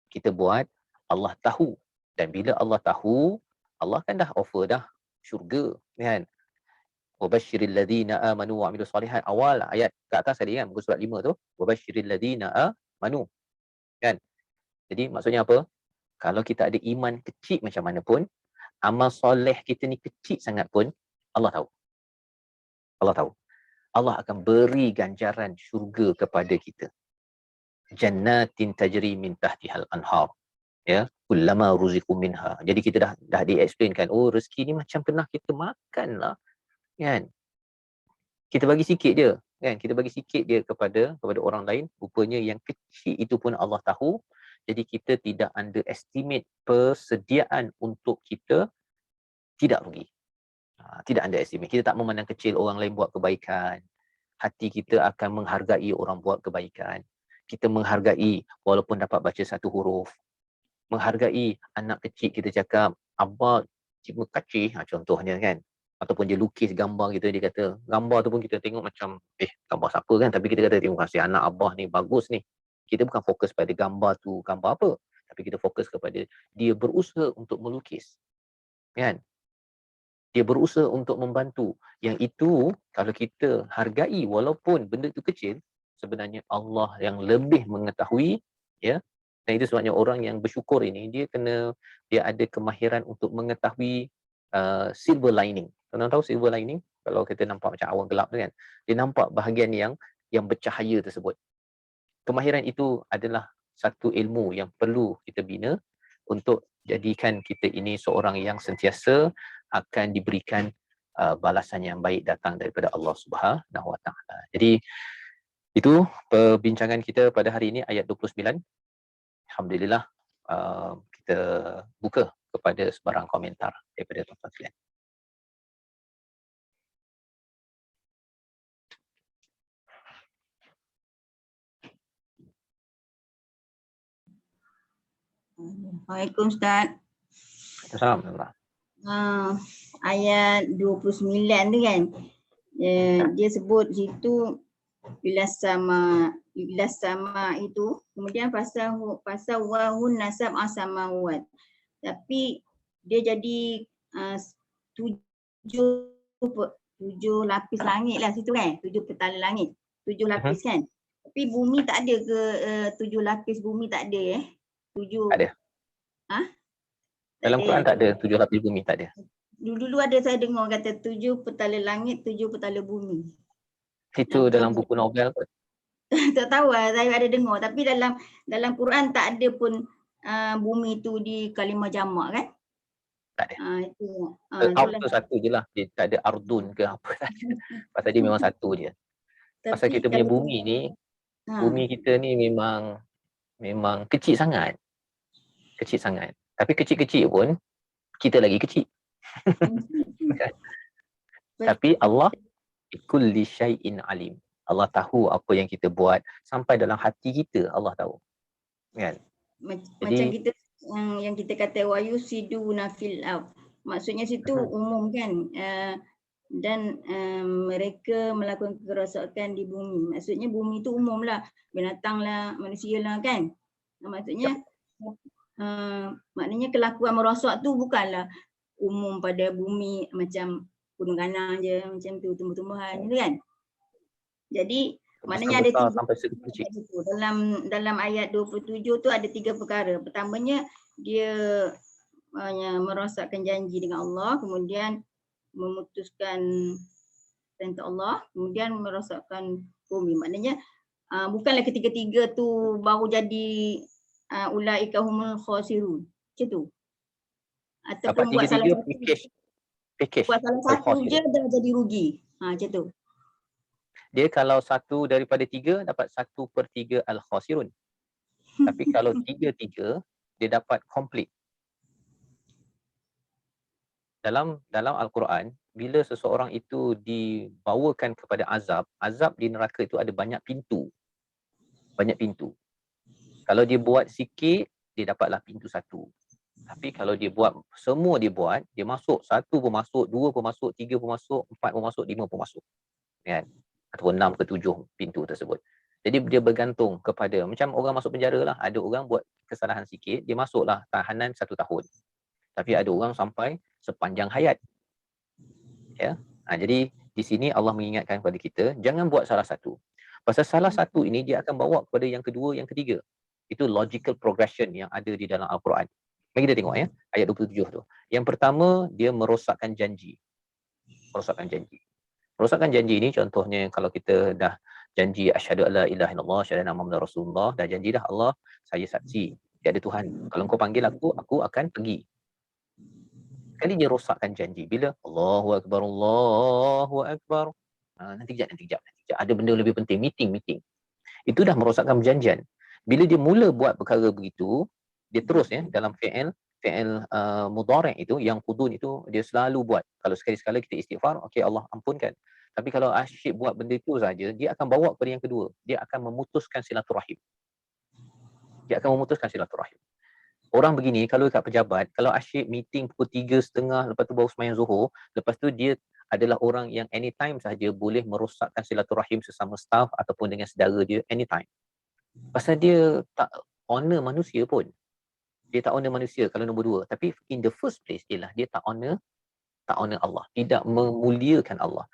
kita buat, Allah tahu. Dan bila Allah tahu, Allah kan dah offer dah syurga, kan? Wabashiril ladzina amanu wa amilus solihat, awal ayat kat atas tadi kan, muka surat 5 tu, wabashiril ladzina amanu, kan? Jadi maksudnya apa? Kalau kita ada iman kecil macam mana pun, amal soleh kita ni kecil sangat pun, Allah tahu. Allah tahu. Allah akan beri ganjaran syurga kepada kita. Jannatin tajri min tahtihal anhar. Ya, kullama ruziqu minha. Jadi kita dah di-explainkan, oh rezeki ni macam pernah kita makan lah, kan? Kita bagi sikit je, kan? Kita bagi sikit dia kepada orang lain, rupanya yang kecil itu pun Allah tahu. Jadi kita tidak underestimate persediaan untuk kita tidak rugi. Tidak underestimate. Kita tak memandang kecil orang lain buat kebaikan. Hati kita akan menghargai orang buat kebaikan. Kita menghargai walaupun dapat baca satu huruf. Menghargai anak kecil kita cakap, Abah cima kacih, contohnya kan. Ataupun dia lukis gambar kita, dia kata, gambar tu pun kita tengok macam, gambar siapa kan. Tapi kita kata, terima kasih anak Abah ni, bagus ni. Kita bukan fokus pada gambar tu, gambar apa. Tapi kita fokus kepada dia berusaha untuk melukis. Kan? Dia berusaha untuk membantu. Yang itu, kalau kita hargai walaupun benda itu kecil, sebenarnya Allah yang lebih mengetahui, ya. Dan itu sebabnya orang yang bersyukur ini, dia ada kemahiran untuk mengetahui silver lining. Tuan-tuan tahu silver lining? Kalau kita nampak macam awan gelap tu kan, dia nampak bahagian yang bercahaya tersebut. Kemahiran itu adalah satu ilmu yang perlu kita bina untuk jadikan kita ini seorang yang sentiasa akan diberikan balasan yang baik datang daripada Allah Subhanahu Wa Taala. Jadi itu perbincangan kita pada hari ini, ayat 29. Alhamdulillah, kita buka kepada sebarang komentar daripada tuan-tuan sekalian. Assalamualaikum Ustaz. Assalamualaikum. Ayat 29 tu kan, dia sebut situ bilas sama itu, kemudian pasal wahun nasab asamawat, tapi dia jadi 7 lapis langit lah situ kan, 7 petala langit, 7 lapis kan. Tapi bumi tak ada ke? 7 lapis bumi tak ada 7. Tak ada. Dalam Quran tak ada 7 lapis bumi, tak ada. Dulu ada saya dengar kata 7 petala langit, 7 petala bumi. Itu dalam buku novel kot. Tak tahu lah, saya ada dengar. Tapi dalam Quran tak ada pun bumi tu di kalimah jamak kan? Tak ada. Itu. Ard tu satu je lah. Dia tak ada ardun ke apa. Tak ada. Pasal dia memang satu je. Pasal kita punya bumi ni, bumi kita ni memang kecil sangat. Kecil sangat. Tapi kecil-kecil pun, kita lagi kecil. Tapi Allah kulli syai'in alim. Allah tahu apa yang kita buat sampai dalam hati kita, Allah tahu. Kan? Macam kita yang kita kata wa yusiduna fil ard. Maksudnya situ umum kan. Dan mereka melakukan kerosakan di bumi. Maksudnya bumi tu umum lah, binatang lah, manusia lah kan. Maksudnya maknanya kelakuan merosak tu bukanlah umum pada bumi macam gunung ganang je macam tu, tumbuh-tumbuhan gitu kan. Jadi maknanya ada Besar-besar tiga sampai sekecil. tu. Dalam ayat 27 tu ada 3 perkara. Pertamanya dia merosakkan janji dengan Allah, kemudian memutuskan perintah Allah, kemudian merosakkan bumi. Maknanya bukanlah ketiga-tiga tu baru jadi ulaika humul khasirun. Macam tu. Dapat Ataupun buat salah tiga-tiga satu, package buat salah satu je al-khasirun. dah jadi rugi. Macam tu. Dia kalau satu daripada tiga dapat 1/3 al-khasirun. Tapi kalau tiga-tiga dia dapat complete. Dalam Al-Quran, bila seseorang itu dibawakan kepada azab di neraka itu ada banyak pintu. Banyak pintu. Kalau dia buat sikit, dia dapatlah pintu satu. Tapi kalau dia buat, semua dia buat, dia masuk, satu pun masuk, dua pun masuk, tiga pun masuk, empat pun masuk, lima pun masuk. Kan? Ataupun 6 ke 7 pintu tersebut. Jadi dia bergantung kepada, macam orang masuk penjara lah. Ada orang buat kesalahan sikit, dia masuklah tahanan 1 tahun. Tapi ada orang sampai sepanjang hayat. Ya. Jadi di sini Allah mengingatkan kepada kita, jangan buat salah satu. Pasal salah satu ini dia akan bawa kepada yang kedua, yang ketiga. Itu logical progression yang ada di dalam Al-Quran. Mari kita tengok ya, ayat 27 tu. Yang pertama, dia merosakkan janji. Merosakkan janji. Merosakkan janji ini contohnya kalau kita dah janji asyhadu alla ilaha illallah asyhadu anna muhammadar rasulullah, dah janji dah Allah, saya saksi tiada Tuhan. Kalau kau panggil aku akan pergi. Kali dia rosakkan janji. Bila Allahu Akbar, Allahu Akbar. Nanti kejap. Ada benda lebih penting, meeting. Itu dah merosakkan perjanjian. Bila dia mula buat perkara begitu, dia terus ya dalam fi'il mudhari' itu, yang qudun itu dia selalu buat. Kalau sekali-sekala kita istighfar, okey Allah ampunkan. Tapi kalau asyik buat benda itu saja, dia akan bawa kepada yang kedua. Dia akan memutuskan silaturahim. Orang begini, kalau dekat pejabat, kalau asyik meeting pukul 3.30, lepas tu baru sembahyang Zuhur, lepas tu dia adalah orang yang anytime sahaja boleh merosakkan silaturahim sesama staff ataupun dengan saudara dia anytime. Pasal dia tak honor manusia pun. Dia tak honor manusia kalau nombor dua. Tapi in the first place ialah dia tak honor Allah. Tidak memuliakan Allah.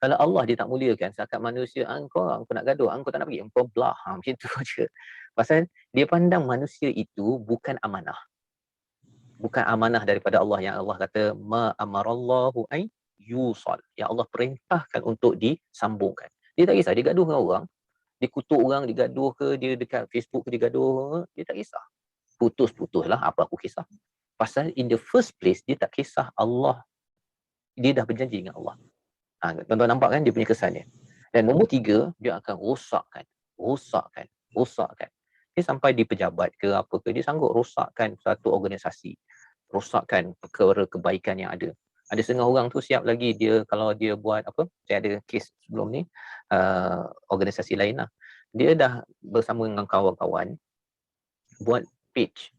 Kalau Allah dia tak muliakan, seakan manusia, engkau nak gaduh, engkau tak nak pergi, engkau belah. Macam tu je. Pasal dia pandang manusia itu bukan amanah. Bukan amanah daripada Allah, yang Allah kata ma amarallahu ay yusal. Yang Allah perintahkan untuk disambungkan. Dia tak kisah dia gaduh dengan orang, dia kutuk orang, dia gaduh ke, dia dekat Facebook ke, dia gaduh, dia tak kisah. Putus-putuslah, apa aku kisah. Pasal in the first place dia tak kisah Allah. Dia dah berjanji dengan Allah. Tuan-tuan nampak kan dia punya kesannya. Dan nombor 3, dia akan rosakkan. Dia sampai di pejabat ke apa ke, dia sanggup rosakkan satu organisasi, rosakkan perkara kebaikan yang ada. Ada setengah orang tu siap lagi dia, kalau dia buat apa, saya ada kes sebelum ni, organisasi lain lah. Dia dah bersama dengan kawan-kawan buat page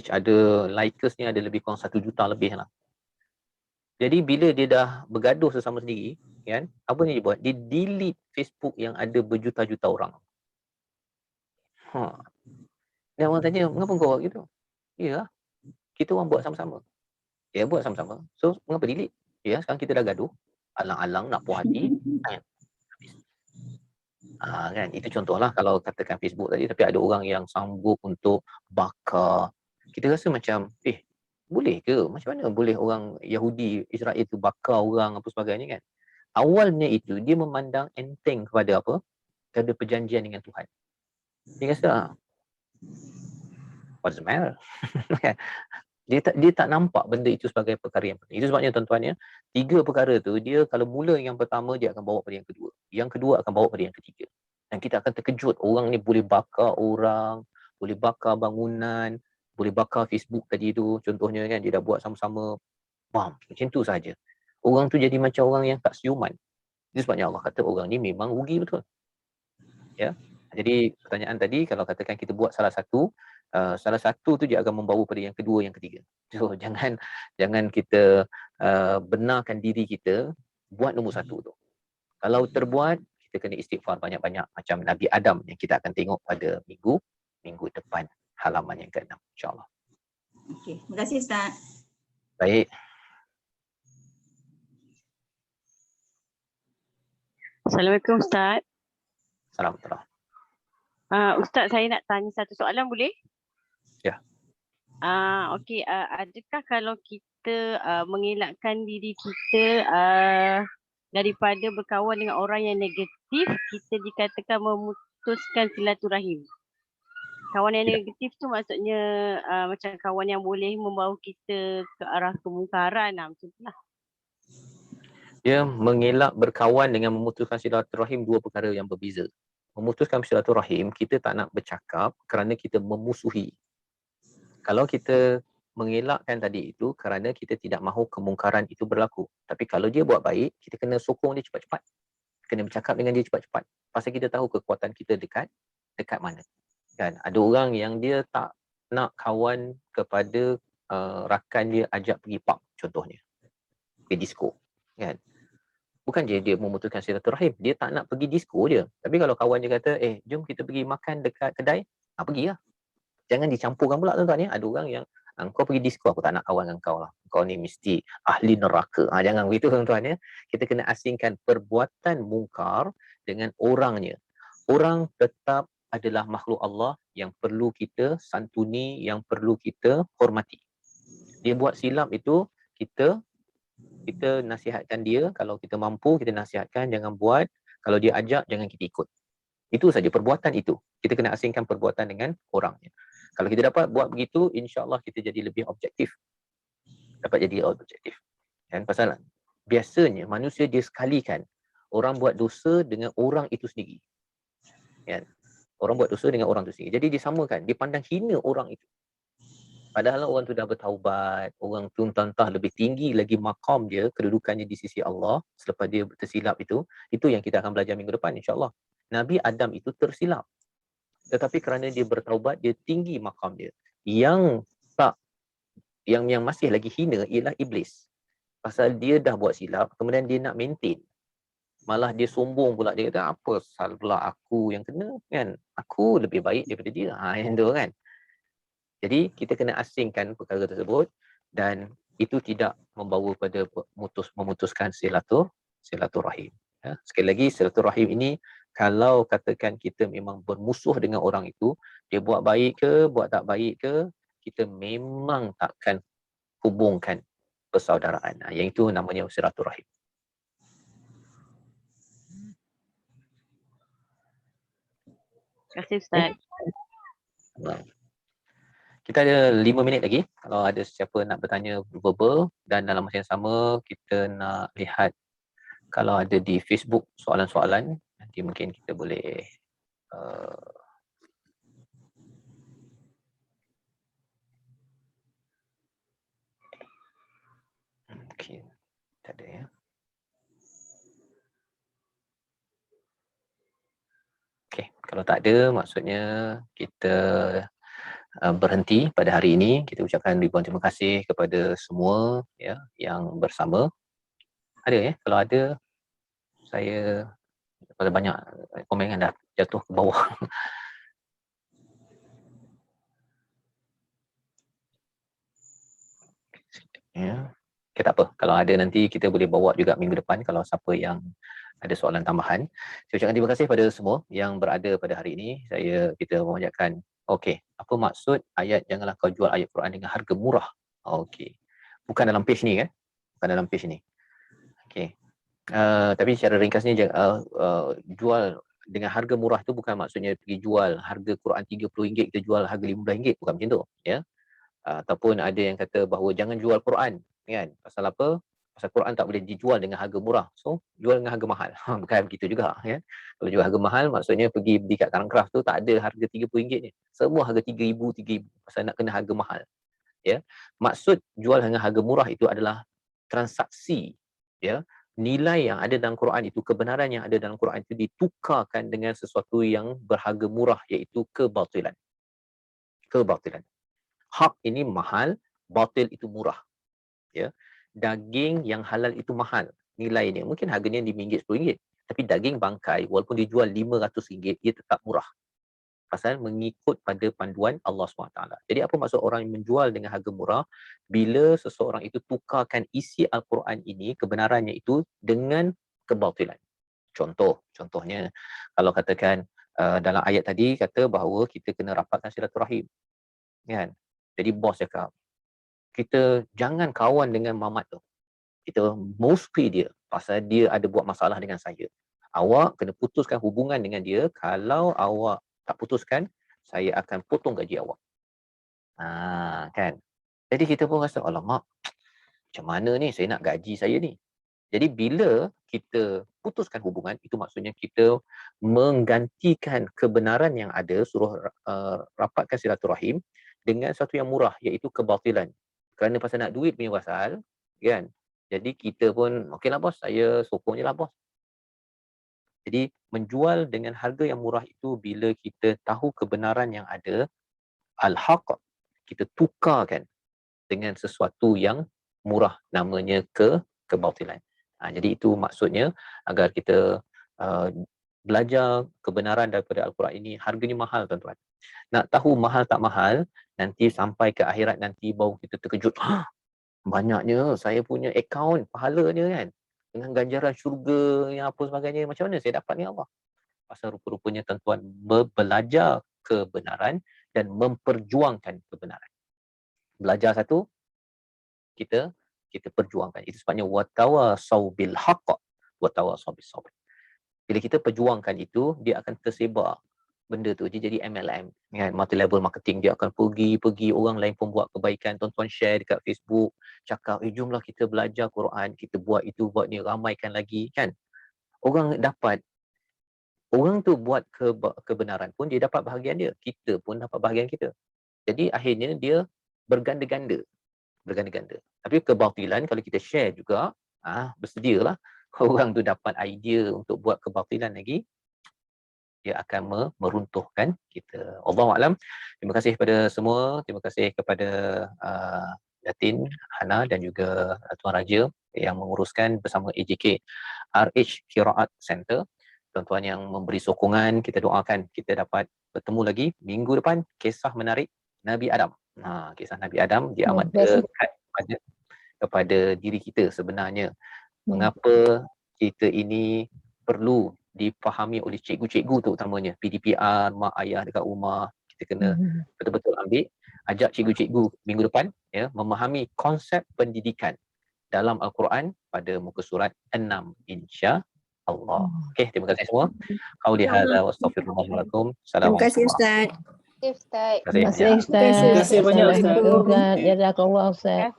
ada likersnya ada lebih kurang 1 juta lebih lah. Jadi bila dia dah bergaduh sesama sendiri, kan, apa ni dia buat? Dia delete Facebook yang ada berjuta-juta orang. Dan orang tanya, mengapa kau buat gitu? Ya, kita orang buat sama-sama. Dia buat sama-sama. So, mengapa delete? Ya, sekarang kita dah gaduh. Alang-alang nak puas hati. Kan, itu contohlah kalau katakan Facebook tadi, tapi ada orang yang sanggup untuk bakar. Kita rasa macam, boleh ke? Macam mana boleh orang Yahudi, Israel tu bakar orang apa sebagainya kan? Awalnya itu dia memandang enteng kepada apa? Kepada perjanjian dengan Tuhan. Dia rasa, what does it matter? Dia tak nampak benda itu sebagai perkara yang penting. Itu sebabnya tuan-tuan ya, 3 perkara tu dia kalau mula yang pertama dia akan bawa pada yang kedua. Yang kedua akan bawa pada yang ketiga. Dan kita akan terkejut, orang ni boleh bakar orang, boleh bakar bangunan, boleh bakar Facebook tadi tu contohnya kan, dia dah buat sama-sama, macam tu saja. Orang tu jadi macam orang yang tak siuman. Itu sebabnya Allah kata orang ni memang rugi betul. Ya. Jadi pertanyaan tadi, kalau katakan kita buat salah satu tu dia akan membawa pada yang kedua, yang ketiga. So jangan kita benarkan diri kita buat nombor 1 tu. Kalau terbuat, kita kena istighfar banyak-banyak macam Nabi Adam yang kita akan tengok pada minggu depan, halaman yang ke-6 insya-Allah. Okey, terima kasih Ustaz. Baik. Assalamualaikum Ustaz. Assalamualaikum. Ustaz, saya nak tanya satu soalan boleh? Ya. Okey, adakah kalau kita mengelakkan diri kita daripada berkawan dengan orang yang negatif, kita dikatakan memutuskan silaturahim? Kawan yang negatif tu maksudnya macam kawan yang boleh membawa kita ke arah kemungkaran macam tu lah. Dia mengelak berkawan dengan memutuskan silaturahim dua perkara yang berbeza. Memutuskan silaturahim, kita tak nak bercakap kerana kita memusuhi. Kalau kita mengelakkan tadi itu kerana kita tidak mahu kemungkaran itu berlaku. Tapi kalau dia buat baik, kita kena sokong dia cepat-cepat. Kena bercakap dengan dia cepat-cepat. Pasal kita tahu kekuatan kita dekat mana. Kan? Ada orang yang dia tak nak kawan kepada rakan dia ajak pergi pub contohnya. Pergi disco. Kan? Bukan je dia memutuskan silaturahim, dia tak nak pergi disco je. Tapi kalau kawan dia kata, jom kita pergi makan dekat kedai, pergilah. Jangan dicampurkan pula tuan-tuan ya. Ada orang yang kau pergi disco, aku tak nak kawan dengan kau lah. Kau ni mesti ahli neraka. Jangan begitu tuan-tuan ya. Kita kena asingkan perbuatan mungkar dengan orangnya. Orang tetap adalah makhluk Allah yang perlu kita santuni, yang perlu kita hormati. Dia buat silap itu, kita nasihatkan dia. Kalau kita mampu, kita nasihatkan, jangan buat. Kalau dia ajak, jangan kita ikut. Itu saja perbuatan itu. Kita kena asingkan perbuatan dengan orangnya. Kalau kita dapat buat begitu, insya-Allah kita jadi lebih objektif. Dapat jadi objektif. Dan pasal biasanya manusia dia sekalikan orang buat dosa dengan orang itu sendiri. Kan? Orang buat dosa dengan orang itu sendiri. Jadi disamakan, dia pandang hina orang itu. Padahal orang tu dah bertaubat, orang tu entah lebih tinggi lagi maqam dia, kedudukannya di sisi Allah selepas dia tersilap itu yang kita akan belajar minggu depan insya-Allah. Nabi Adam itu tersilap. Tetapi kerana dia bertaubat, dia tinggi maqam dia. Yang masih lagi hina ialah iblis. Pasal dia dah buat silap, kemudian dia nak maintain. Malah dia sombong pula, dia kata apa sal pula aku yang kena kan? Aku lebih baik daripada dia. Yang tu kan. Jadi kita kena asingkan perkara tersebut dan itu tidak membawa pada memutuskan silaturahim. Ya. Sekali lagi silaturahim ini kalau katakan kita memang bermusuh dengan orang itu, dia buat baik ke, buat tak baik ke, kita memang takkan hubungkan persaudaraan. Yang itu namanya silaturahim. Terima kasih Ustaz. Kita ada 5 minit lagi. Kalau ada siapa nak bertanya verbal dan dalam masa yang sama kita nak lihat kalau ada di Facebook soalan-soalan, nanti mungkin kita boleh mungkin tak ada ya. Okey, kalau tak ada maksudnya kita berhenti pada hari ini. Kita ucapkan ribuan terima kasih kepada semua ya yang bersama. Ada ya, kalau ada saya pada banyak komen yang dah jatuh ke bawah. Ya. Okay, tak apa. Kalau ada nanti kita boleh bawa juga minggu depan kalau siapa yang ada soalan tambahan. Saya ucapkan terima kasih pada semua yang berada pada hari ini. Kita mengucapkan okey, apa maksud ayat janganlah kau jual ayat Quran dengan harga murah? Okey. Bukan dalam page ni kan? Bukan dalam page ni. Okey. Tapi secara ringkasnya jual dengan harga murah tu bukan maksudnya pergi jual harga Quran RM30 kita jual harga RM15, bukan macam tu ya. Ataupun ada yang kata bahawa jangan jual Quran kan. Pasal apa? Pasal Quran tak boleh dijual dengan harga murah. So, jual dengan harga mahal. Bukan begitu juga ya. Kalau jual harga mahal maksudnya pergi beli kat Karangcraft tu tak ada harga RM30 ni. Semua harga RM3,000. Pasal nak kena harga mahal. Ya. Maksud jual dengan harga murah itu adalah transaksi ya. Nilai yang ada dalam Quran itu, kebenaran yang ada dalam Quran itu ditukarkan dengan sesuatu yang berharga murah iaitu kebatilan. Kebatilan. Hak ini mahal, batil itu murah. Ya. Daging yang halal itu mahal nilainya. Mungkin harganya RM5, RM10. Tapi daging bangkai walaupun dijual RM500 dia tetap murah. pasal mengikut pada panduan Allah SWT. Jadi apa maksud orang yang menjual dengan harga murah? Bila seseorang itu tukarkan isi Al-Quran ini, kebenarannya itu dengan kebatilan. Contohnya kalau katakan dalam ayat tadi kata bahawa kita kena rapatkan silaturahim, kan? Jadi bos cakap, kita jangan kawan dengan Mamat tu. Kita musuhi dia pasal dia ada buat masalah dengan saya. Awak kena putuskan hubungan dengan dia. Kalau awak tak putuskan, saya akan potong gaji awak. Kan? Jadi kita pun rasa, alamak, macam mana ni saya nak gaji saya ni? Jadi bila kita putuskan hubungan, itu maksudnya kita menggantikan kebenaran yang ada, suruh rapatkan silaturahim dengan satu yang murah, iaitu kebatilan. Kerana pasal nak duit punya pasal, kan? Jadi kita pun, okeylah bos, saya sokong je lah bos. Jadi menjual dengan harga yang murah itu bila kita tahu kebenaran yang ada, al-haq, kita tukarkan dengan sesuatu yang murah, namanya kebatilan. Jadi itu maksudnya agar kita belajar kebenaran daripada Al-Quran ini. Harganya mahal tuan-tuan. Nak tahu mahal tak mahal, nanti sampai ke akhirat nanti baru kita terkejut. Banyaknya saya punya akaun pahalanya kan, dengan ganjaran syurga yang apa sebagainya. Macam mana saya dapat ni Allah? Pasal rupa-rupanya tuan-tuan belajar kebenaran dan memperjuangkan kebenaran. Belajar satu, kita perjuangkan. Itu sebabnya watawasau bil haqq watawasau bis sabr. Bila kita perjuangkan itu, dia akan tersebar benda tu. Dia jadi MLM, kan? Multi level marketing. Dia akan pergi orang lain pun buat kebaikan. Tuan-tuan share dekat Facebook, cakap, jomlah kita belajar Quran, kita buat itu, buat ni, ramaikan lagi, kan? Orang tu buat kebenaran pun dia dapat bahagian dia. Kita pun dapat bahagian kita. Jadi akhirnya dia berganda-ganda. Tapi kebatilan kalau kita share juga, bersedialah orang tu dapat idea untuk buat kebatilan lagi, dia akan meruntuhkan kita. Allahuakbar. Terima kasih kepada semua. Terima kasih kepada Datin, Hana dan juga Tuan Raja yang menguruskan bersama AJK RH Qiraat Center. Tuan-tuan yang memberi sokongan, kita doakan kita dapat bertemu lagi minggu depan. Kisah menarik Nabi Adam. Kisah Nabi Adam dia amat dekat kepada diri kita sebenarnya. Mengapa kita ini perlu dipahami oleh cikgu-cikgu terutamanya, PDPR, mak ayah dekat rumah. Kita kena betul-betul ajak cikgu-cikgu minggu depan ya memahami konsep pendidikan dalam Al-Quran pada muka surat 6 insya-Allah. Okey, terima kasih semua. Qauli hadza wa astaghfirullahaladzim. Terima kasih Assalamualaikum. Ustaz. Terima kasih Ustaz. Terima kasih banyak. Terima kasih banyak Ustaz. Jazakallah Ustaz.